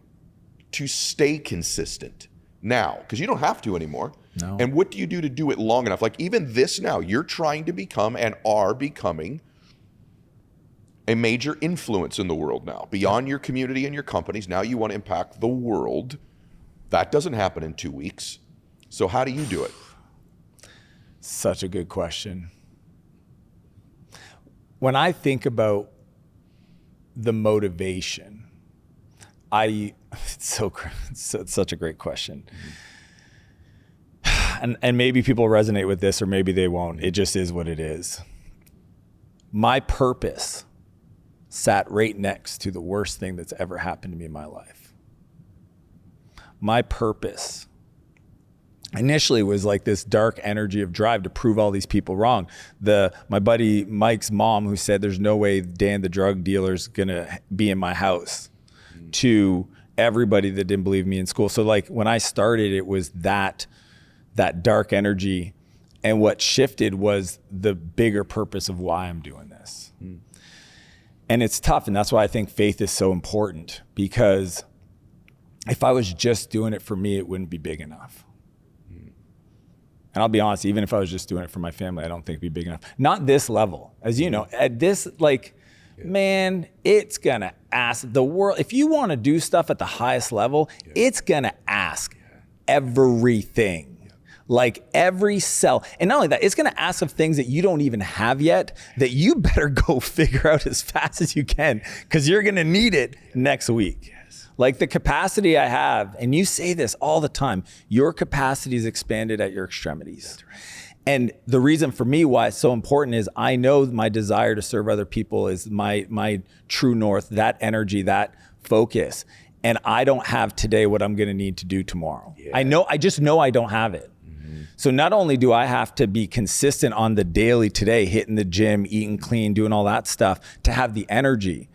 to stay consistent now? Because you don't have to anymore. No. And what do you do to do it long enough? Like even this now, you're trying to become and are becoming a major influence in the world now. Beyond your community and your companies, now you want to impact the world. That doesn't happen in 2 weeks. So how do you do it? Such a good question. When I think about the motivation, it's such a great question. And maybe people resonate with this or maybe they won't. It just is what it is. My purpose sat right next to the worst thing that's ever happened to me in my life. My purpose initially was like this dark energy of drive to prove all these people wrong. My buddy Mike's mom, who said there's no way Dan the drug dealer's gonna be in my house, to everybody that didn't believe me in school. So like when I started, it was that dark energy, and what shifted was the bigger purpose of why I'm doing this. And it's tough, and that's why I think faith is so important, because if I was just doing it for me, it wouldn't be big enough. And I'll be honest, even if I was just doing it for my family, I don't think it'd be big enough. Not this level. As you know, at this, like, man, it's gonna ask the world. If you wanna do stuff at the highest level, it's gonna ask everything. Like every cell. And not only that, it's gonna ask of things that you don't even have yet that you better go figure out as fast as you can, because you're gonna need it next week. Like the capacity I have, and you say this all the time, your capacity is expanded at your extremities. That's right. And the reason for me why it's so important is I know my desire to serve other people is my true north, that energy, that focus. And I don't have today what I'm gonna need to do tomorrow. Yeah. I just know I don't have it. So not only do I have to be consistent on the daily today, hitting the gym, eating clean, doing all that stuff to have the energy,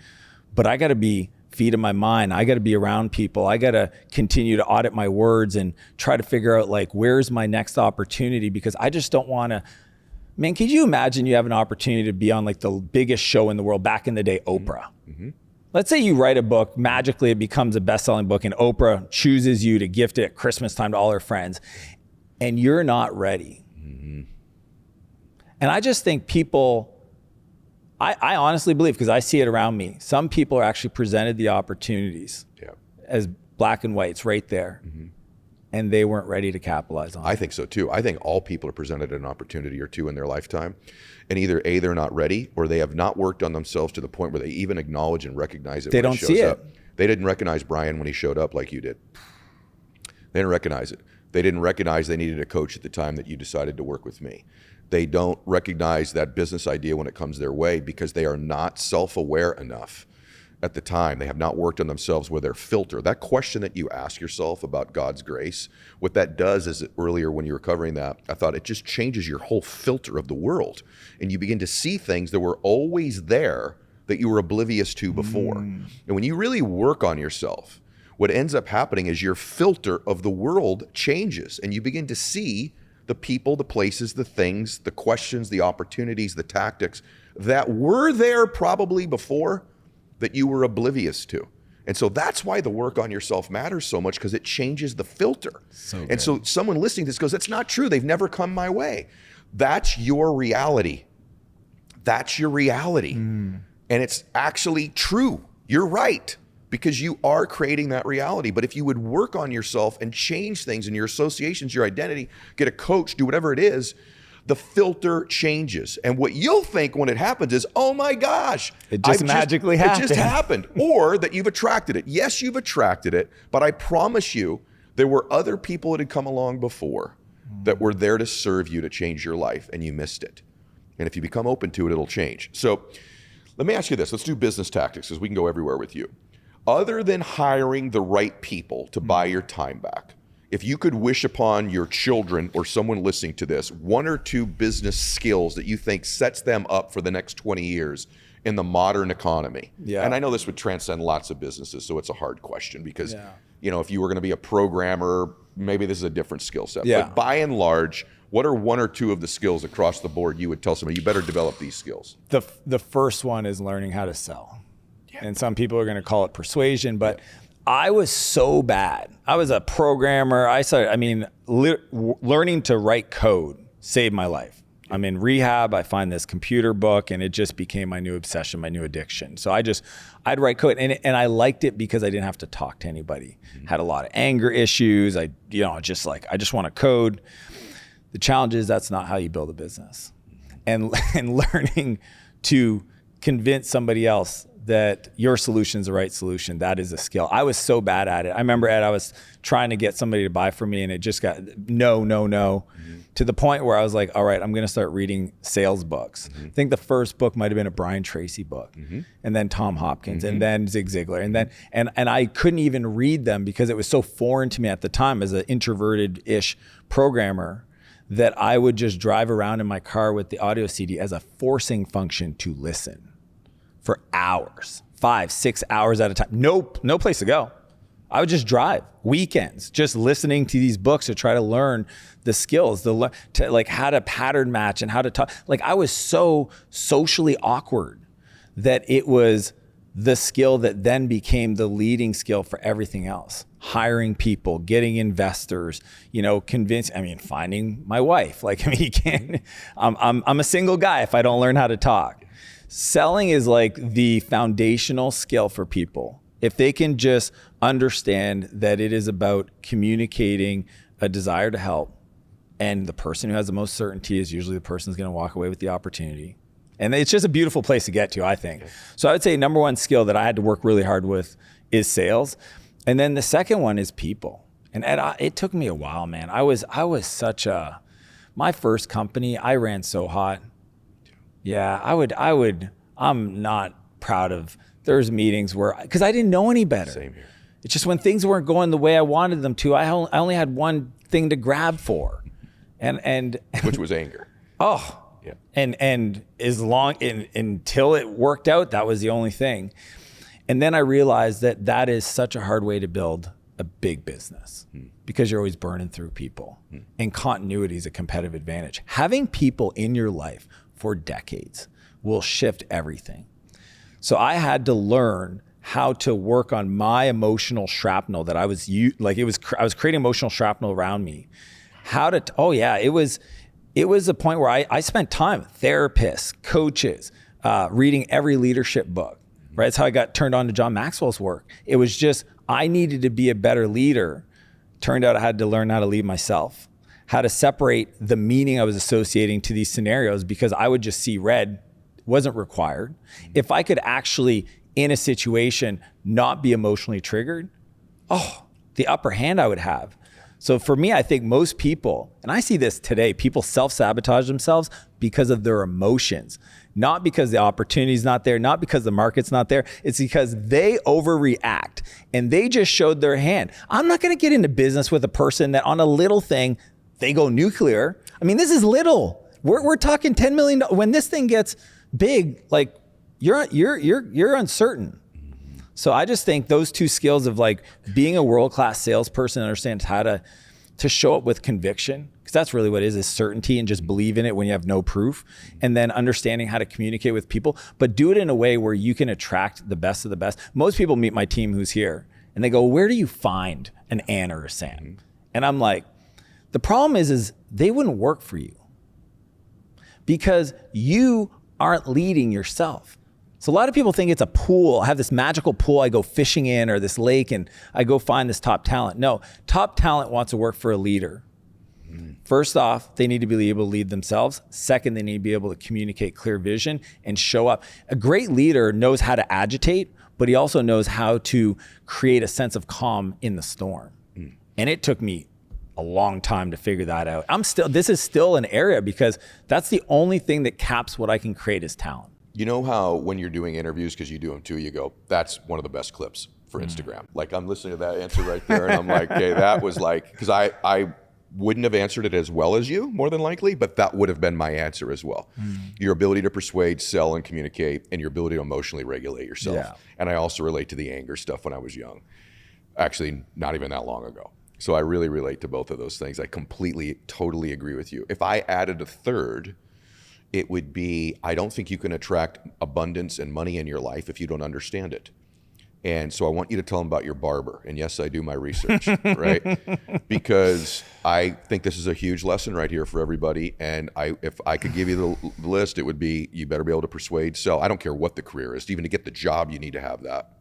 but I gotta be feeding my mind. I gotta be around people. I gotta continue to audit my words and try to figure out like, where's my next opportunity? Because I just don't wanna, man, could you imagine you have an opportunity to be on like the biggest show in the world, back in the day, Oprah. Mm-hmm. Let's say you write a book, magically it becomes a best-selling book, and Oprah chooses you to gift it at Christmas time to all her friends, and you're not ready. Mm-hmm. And I just think people, I honestly believe, because I see it around me, some people are actually presented the opportunities as black and white, it's right there. Mm-hmm. And they weren't ready to capitalize on it. I think so too. I think all people are presented an opportunity or two in their lifetime, and either A, they're not ready, or they have not worked on themselves to the point where they even acknowledge and recognize it. They don't see it. They didn't recognize Brian when he showed up like you did. They didn't recognize it. They didn't recognize they needed a coach at the time that you decided to work with me. They don't recognize that business idea when it comes their way because they are not self-aware enough at the time. They have not worked on themselves with their filter. That question that you ask yourself about God's grace, what that does is, earlier when you were covering that, I thought it just changes your whole filter of the world. And you begin to see things that were always there that you were oblivious to before. And when you really work on yourself, what ends up happening is your filter of the world changes, and you begin to see the people, the places, the things, the questions, the opportunities, the tactics that were there probably before that you were oblivious to. And so that's why the work on yourself matters so much, because it changes the filter. And so someone listening to this goes, that's not true. They've never come my way. That's your reality. That's your reality. And it's actually true. You're right, because you are creating that reality. But if you would work on yourself and change things in your associations, your identity, get a coach, do whatever it is, the filter changes. And what you'll think when it happens is, oh my gosh, it just magically happened. It just happened. Or that you've attracted it. Yes, you've attracted it, but I promise you, there were other people that had come along before that were there to serve you, to change your life, and you missed it. And if you become open to it, it'll change. So let me ask you this. Let's do business tactics, because we can go everywhere with you. Other than hiring the right people to buy your time back, if you could wish upon your children or someone listening to this, 1 or 2 business skills that you think sets them up for the next 20 years in the modern economy? Yeah. And I know this would transcend lots of businesses, so it's a hard question because, Yeah. you know, if you were going to be a programmer, maybe this is a different skill set. Yeah. But by and large, what are one or two of the skills across the board you would tell somebody, you better develop these skills? The first one is learning how to sell. And some people are going to call it persuasion, but I was so bad. I was a programmer. Learning to write code saved my life. I'm in rehab. I find this computer book and it just became my new obsession, my new addiction. So I'd write code and I liked it because I didn't have to talk to anybody. Had a lot of anger issues. I just want to code. The challenge is that's not how you build a business. And learning to convince somebody else that your solution is the right solution, that is a skill. I was so bad at it. I remember, Ed, I was trying to get somebody to buy from me and it just got no, to the point where I was like, all right, I'm going to start reading sales books. I think the first book might've been a Brian Tracy book and then Tom Hopkins and then Zig Ziglar. And then, and I couldn't even read them because it was so foreign to me at the time as an introverted-ish programmer that I would just drive around in my car with the audio CD as a forcing function to listen for hours, 5-6 hours at a time. No place to go. I would just drive weekends, just listening to these books to try to learn the skills, like how to pattern match and how to talk. Like I was so socially awkward that it was the skill that then became the leading skill for everything else. Hiring people, getting investors, finding my wife. You can't, I'm a single guy if I don't learn how to talk. Selling is like the foundational skill for people. If they can just understand that it is about communicating a desire to help, and the person who has the most certainty is usually the person who's going to walk away with the opportunity. And it's just a beautiful place to get to, I think. So I would say number one skill that I had to work really hard with is sales. And then the second one is people. And Ed, it took me a while, man. I was my first company, I ran so hot. Yeah, I'm not proud of, there's meetings because I didn't know any better. Same here. It's just when things weren't going the way I wanted them to, I only had one thing to grab for. And which was anger. Oh, yeah. And until it worked out, that was the only thing. And then I realized that is such a hard way to build a big business because you're always burning through people. And continuity is a competitive advantage. Having people in your life for decades will shift everything. So I had to learn how to work on my emotional shrapnel that I was creating emotional shrapnel around me. It was a point where I spent time, therapists, coaches, reading every leadership book, right? That's how I got turned on to John Maxwell's work. It was just, I needed to be a better leader. Turned out I had to learn how to lead myself, how to separate the meaning I was associating to these scenarios because I would just see red, wasn't required. If I could actually, in a situation, not be emotionally triggered, the upper hand I would have. So for me, I think most people, and I see this today, people self-sabotage themselves because of their emotions, not because the opportunity's not there, not because the market's not there. It's because they overreact and they just showed their hand. I'm not going to get into business with a person that on a little thing, they go nuclear. I mean, this is little. We're talking $10 million. When this thing gets big, like you're uncertain. So I just think those two skills of like being a world-class salesperson understands how to show up with conviction, because that's really what it is certainty and just believe in it when you have no proof, and then understanding how to communicate with people, but do it in a way where you can attract the best of the best. Most people meet my team who's here and they go, where do you find an Ann or a Sam? And I'm like, the problem is they wouldn't work for you because you aren't leading yourself. So a lot of people think it's a pool. I have this magical pool I go fishing in, or this lake, and I go find this top talent. No, top talent wants to work for a leader. First off, they need to be able to lead themselves. Second, they need to be able to communicate clear vision and show up. A great leader knows how to agitate, but he also knows how to create a sense of calm in the storm. And it took me a long time to figure that out. This is still an area because that's the only thing that caps what I can create as talent. You know how when you're doing interviews, because you do them too, you go, that's one of the best clips for Instagram. Like I'm listening to that answer right there and I'm like, okay, that was like, because I wouldn't have answered it as well as you, more than likely, but that would have been my answer as well. Your ability to persuade, sell, and communicate, and your ability to emotionally regulate yourself. Yeah. And I also relate to the anger stuff when I was young. Actually, not even that long ago. So I really relate to both of those things. I completely, totally agree with you. If I added a third, it would be, I don't think you can attract abundance and money in your life if you don't understand it. And so I want you to tell them about your barber. And yes, I do my research, right? Because I think this is a huge lesson right here for everybody. And if I could give you the list, it would be, you better be able to persuade, sell. I don't care what the career is. Even to get the job, you need to have that.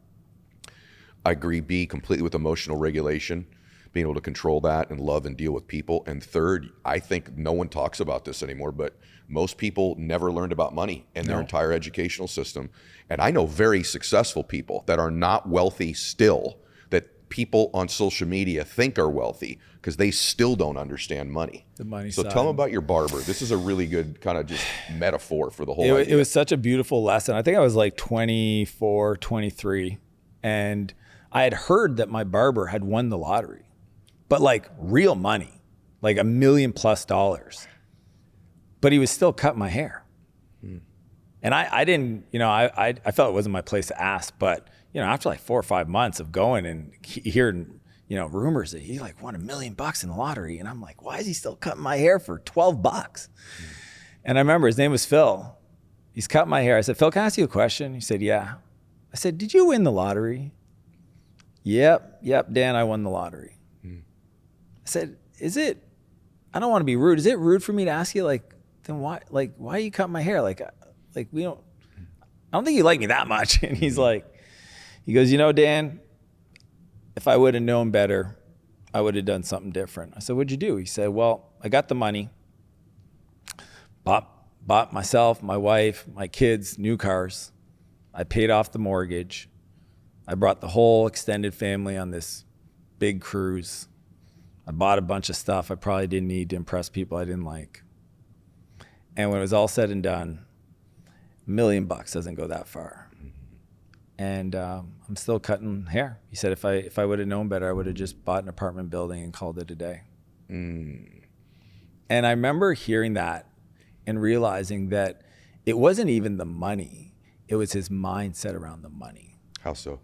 I agree, B, completely with emotional regulation, being able to control that and love and deal with people. And third, I think no one talks about this anymore, but most people never learned about money in their entire educational system. And I know very successful people that are not wealthy still, that people on social media think are wealthy because they still don't understand money. The money so side. Tell them about your barber. This is a really good kind of just metaphor for the whole It idea. was such a beautiful lesson. I think I was like 24, 23. And I had heard that my barber had won the lottery, but like real money, like $1 million+. But he was still cutting my hair. And I didn't, I felt it wasn't my place to ask, but after like 4 or 5 months of going and hearing, rumors that he like won $1 million in the lottery. And I'm like, why is he still cutting my hair for $12? And I remember his name was Phil. He's cutting my hair. I said, Phil, can I ask you a question? He said, yeah. I said, did you win the lottery? Yep, Dan, I won the lottery. I said, I don't want to be rude. Is it rude for me to ask you, then why you cut my hair? I don't think you like me that much. And he goes, Dan, if I would have known better, I would have done something different. I said, what'd you do? He said, well, I got the money, bought myself, my wife, my kids, new cars. I paid off the mortgage. I brought the whole extended family on this big cruise. I bought a bunch of stuff I probably didn't need to impress people I didn't like. And when it was all said and done, $1 million doesn't go that far. And I'm still cutting hair. He said if I would have known better, I would have just bought an apartment building and called it a day. And I remember hearing that and realizing that it wasn't even the money. It was his mindset around the money. How so?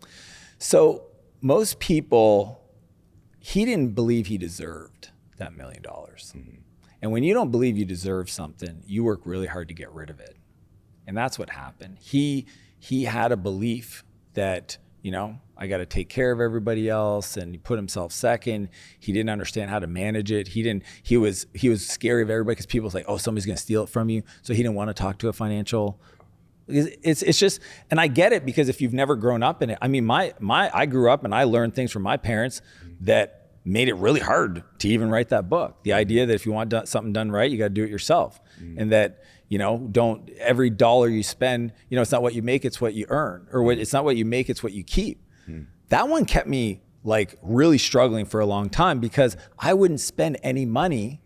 So most people, he didn't believe he deserved that $1 million. And when you don't believe you deserve something, you work really hard to get rid of it. And that's what happened. He had a belief that, I got to take care of everybody else, and he put himself second. He didn't understand how to manage it. He was scary of everybody because people was like, oh, somebody's going to steal it from you. So he didn't want to talk to a financial. It's just, and I get it because if you've never grown up in it, I mean, I grew up and I learned things from my parents that made it really hard to even write that book. The idea that if you want something done right, you got to do it yourself. And that, don't every dollar you spend, it's not what you make, it's what you earn, or it's not what you make, it's what you keep. That one kept me like really struggling for a long time because I wouldn't spend any money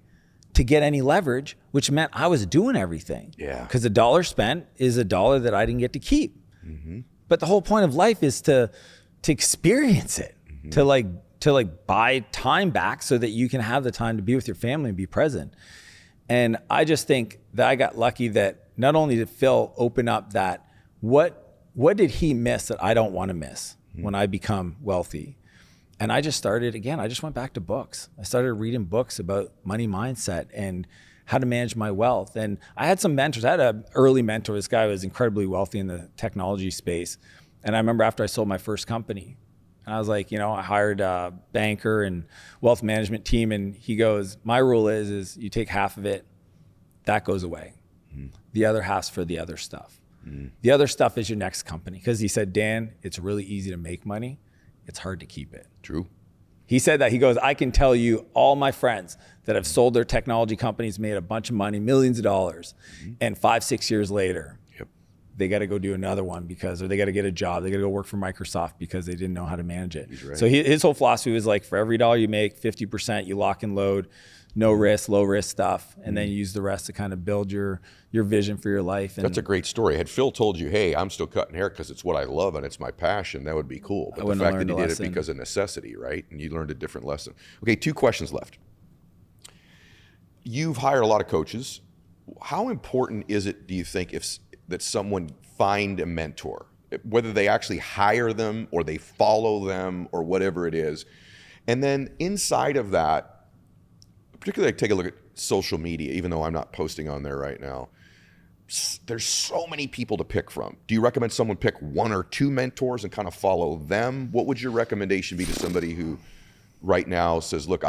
to get any leverage, which meant I was doing everything. Yeah. Because a dollar spent is a dollar that I didn't get to keep. But the whole point of life is to experience it, to buy time back so that you can have the time to be with your family and be present. And I just think that I got lucky that not only did Phil open up that, what did he miss that I don't want to miss when I become wealthy? And I just started, again, I just went back to books. I started reading books about money mindset and how to manage my wealth. And I had some mentors. I had an early mentor. This guy was incredibly wealthy in the technology space. And I remember after I sold my first company, and I was like, I hired a banker and wealth management team. And he goes, my rule is you take half of it, that goes away. The other half's for the other stuff. The other stuff is your next company. Because he said, Dan, it's really easy to make money. It's hard to keep it. True. He said that. He goes, I can tell you all my friends that have sold their technology companies, made a bunch of money, millions of dollars, and 5-6 years later, they got to go do another one or they got to get a job. They got to go work for Microsoft because they didn't know how to manage it. Right. So his whole philosophy was like, for every dollar you make, 50% you lock and load, no risk, low risk stuff, and then you use the rest to kind of build your vision for your life. And that's a great story. Had Phil told you, hey, I'm still cutting hair because it's what I love and it's my passion, that would be cool. But the fact that he did it because of necessity, right? And you learned a different lesson. Okay, 2 questions left. You've hired a lot of coaches. How important is it, do you think, that someone find a mentor, whether they actually hire them or they follow them or whatever it is? And then inside of that, particularly take a look at social media, even though I'm not posting on there right now, there's so many people to pick from. Do you recommend someone pick one or two mentors and kind of follow them? What would your recommendation be to somebody who right now says, look,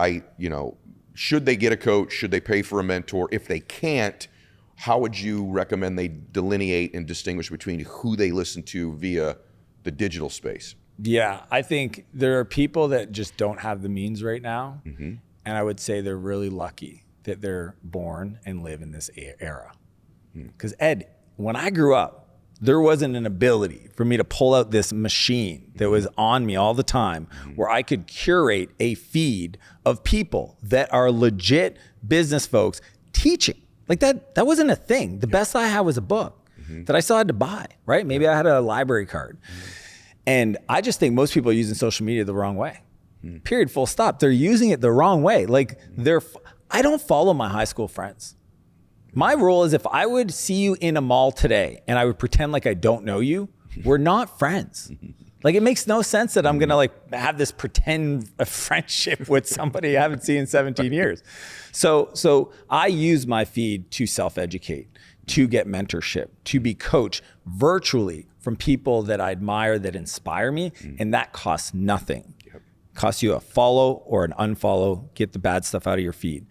should they get a coach? Should they pay for a mentor? If they can't, how would you recommend they delineate and distinguish between who they listen to via the digital space? Yeah, I think there are people that just don't have the means right now. Mm-hmm. And I would say they're really lucky that they're born and live in this era. Because Ed, when I grew up, there wasn't an ability for me to pull out this machine that was on me all the time where I could curate a feed of people that are legit business folks teaching. Like that wasn't a thing. The best I had was a book that I still had to buy, right? Maybe I had a library card. And I just think most people are using social media the wrong way. Period, full stop. They're using it the wrong way. Like I don't follow my high school friends. My rule is if I would see you in a mall today and I would pretend like I don't know you, we're not friends. Like it makes no sense that I'm gonna have this pretend friendship with somebody I haven't seen in 17 years. So I use my feed to self-educate, to get mentorship, to be coached virtually from people that I admire, that inspire me, and that costs nothing. Yep. Costs you a follow or an unfollow, get the bad stuff out of your feed.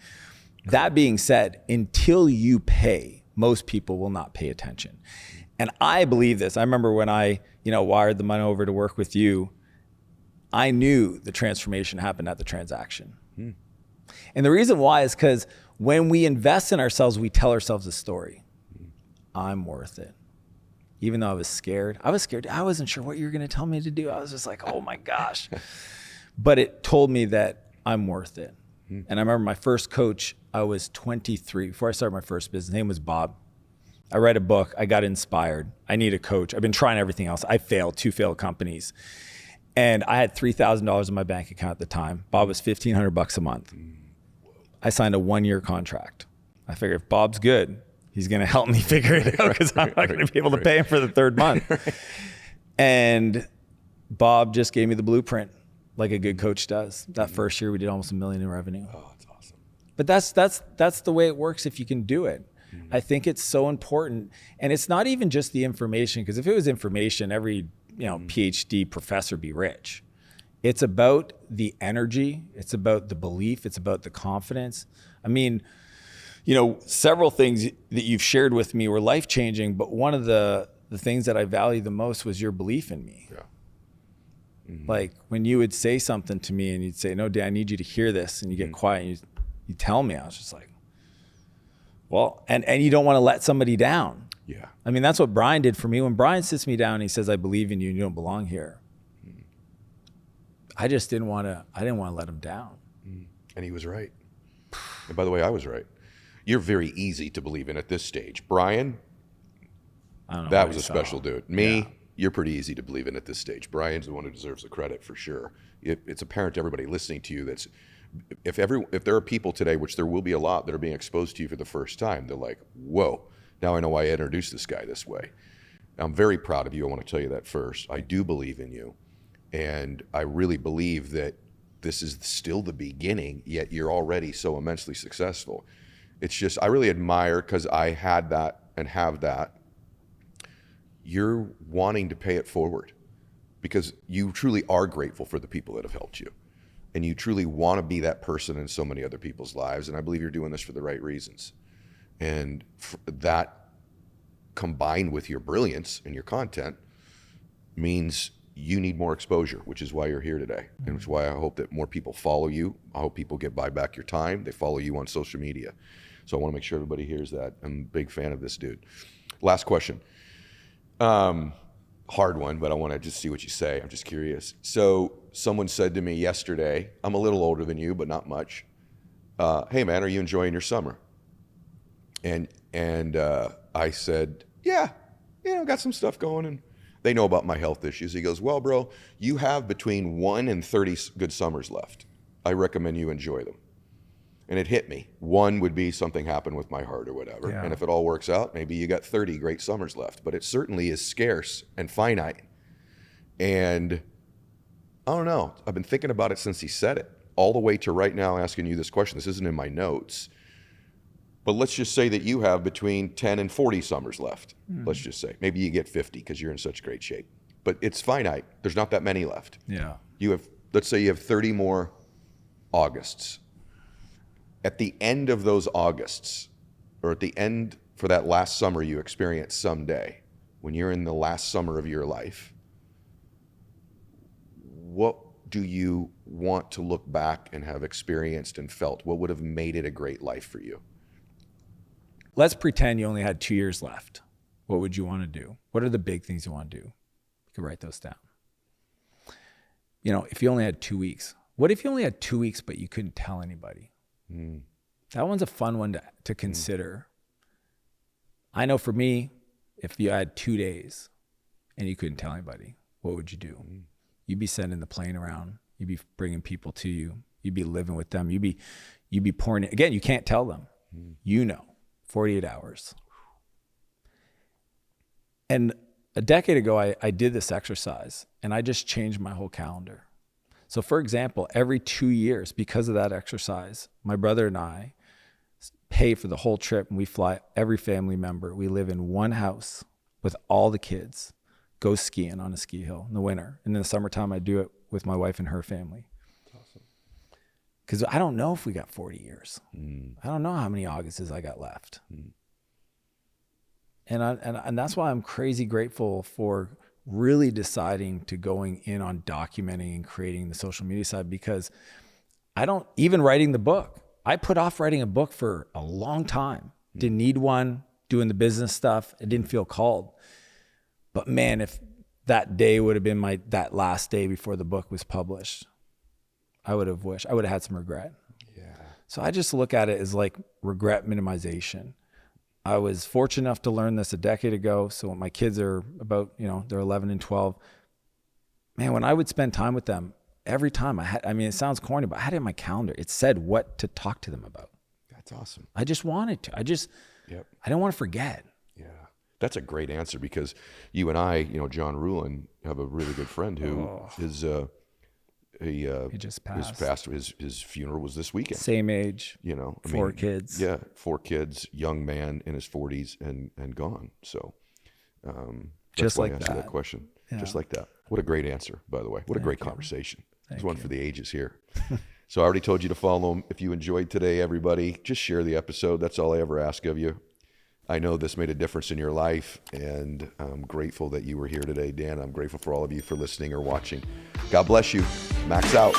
That being said, until you pay, most people will not pay attention. And I believe this. I remember when I, wired the money over to work with you, I knew the transformation happened at the transaction. And the reason why is because when we invest in ourselves, we tell ourselves a story. I'm worth it. Even though I was scared. I wasn't sure what you were going to tell me to do. I was just like, oh my gosh. But it told me that I'm worth it. And I remember my first coach, I was 23 before I started my first business. His name was Bob. I read a book. I got inspired. I need a coach. I've been trying everything else. I failed, 2 failed companies. And I had $3,000 in my bank account at the time. Bob was $1,500 a month. I signed a 1-year contract. I figured if Bob's good, he's going to help me figure it out because I'm not going to be able to pay him for the 3rd month. And Bob just gave me the blueprint like a good coach does. That first year we did almost $1 million in revenue. Oh, that's awesome. But that's the way it works if you can do it. I think it's so important. And it's not even just the information, because if it was information, every PhD professor would be rich. It's about the energy. It's about the belief. It's about the confidence. I mean, several things that you've shared with me were life-changing, but one of the things that I value the most was your belief in me. Yeah. Like when you would say something to me and you'd say, no, Dan, I need you to hear this. And you get quiet and you tell me, I was just like, well, and you don't want to let somebody down. Yeah. I mean, that's what Brian did for me. When Brian sits me down and he says, I believe in you and you don't belong here. I just didn't want to let him down. And he was right. And by the way, I was right. You're very easy to believe in at this stage. Brian, I don't know that was a special dude. Me, you're pretty easy to believe in at this stage. Brian's the one who deserves the credit for sure. It's apparent to everybody listening to you that's, if there are people today, which there will be a lot, that are being exposed to you for the first time, they're like, whoa, now I know why I introduced this guy this way. I'm very proud of you. I want to tell you that first. I do believe in you. And I really believe that this is still the beginning, yet you're already so immensely successful. It's just, I really admire, because I had that and have that, you're wanting to pay it forward because you truly are grateful for the people that have helped you. And you truly want to be that person in so many other people's lives. And I believe you're doing this for the right reasons. And that combined with your brilliance and your content means you need more exposure, which is why you're here today. And which is why I hope that more people follow you. I hope people buy back your time. They follow you on social media. So I want to make sure everybody hears that. I'm a big fan of this dude. Last question. Hard one, but I want to just see what you say. I'm just curious. So someone said to me yesterday, I'm a little older than you, but not much. Hey man, are you enjoying your summer? And I said, yeah, got some stuff going, and they know about my health issues. He goes, well, bro, you have between 1 and 30 good summers left. I recommend you enjoy them. And it hit me. One would be something happened with my heart or whatever. Yeah. And if it all works out, maybe you got 30 great summers left. But it certainly is scarce and finite. And I don't know. I've been thinking about it since he said it, all the way to right now asking you this question. This isn't in my notes. But let's just say that you have between 10 and 40 summers left. Let's just say. Maybe you get 50 because you're in such great shape. But it's finite. There's not that many left. Yeah. You have, let's say you have 30 more Augusts. At the end of those Augusts, or at the end for that last summer you experience someday, when you're in the last summer of your life, what do you want to look back and have experienced and felt? What would have made it a great life for you? Let's pretend you only had 2 years left. What would you want to do? What are the big things you want to do? You could write those down. You know, if you only had 2 weeks, what if you only had 2 weeks, but you couldn't tell anybody? That one's a fun one to consider. I know for me, if you had 2 days and you couldn't tell anybody, what would you do? You'd be sending the plane around. You'd be bringing people to you. You'd be living with them. You'd be pouring it. Again, you can't tell them. You know, 48 hours. And a decade ago, I did this exercise and I just changed my whole calendar. So for example, every 2 years, because of that exercise, my brother and I pay for the whole trip and we fly every family member. We live in one house with all the kids, go skiing on a ski hill in the winter. And in the summertime, I do it with my wife and her family. Awesome. Because I don't know if we got 40 years. I don't know how many Augusts I got left. And that's why I'm crazy grateful for really deciding to going in on documenting and creating the social media side, because even writing the book, I put off writing a book for a long time. Didn't need one, doing the business stuff. It didn't feel called. But man, if that day would have been that last day before the book was published, I would have had some regret. Yeah. So I just look at it as like regret minimization. I was fortunate enough to learn this a decade ago. So when my kids are about, they're 11 and 12, man, when I would spend time with them, every time it sounds corny, but I had it in my calendar. It said what to talk to them about. That's awesome. I just wanted to. I didn't want to forget. Yeah. That's a great answer, because you and I, John Rulin, have a really good friend who he just passed. His funeral was this weekend. Same age. 4 kids. Yeah, 4 kids, young man in his 40s and gone. So just like answer that question. Yeah. Just like that. What a great answer, by the way. What a great conversation. There's one for the ages here. So I already told you to follow him. If you enjoyed today, everybody, just share the episode. That's all I ever ask of you. I know this made a difference in your life, and I'm grateful that you were here today, Dan. I'm grateful for all of you for listening or watching. God bless you. Max out.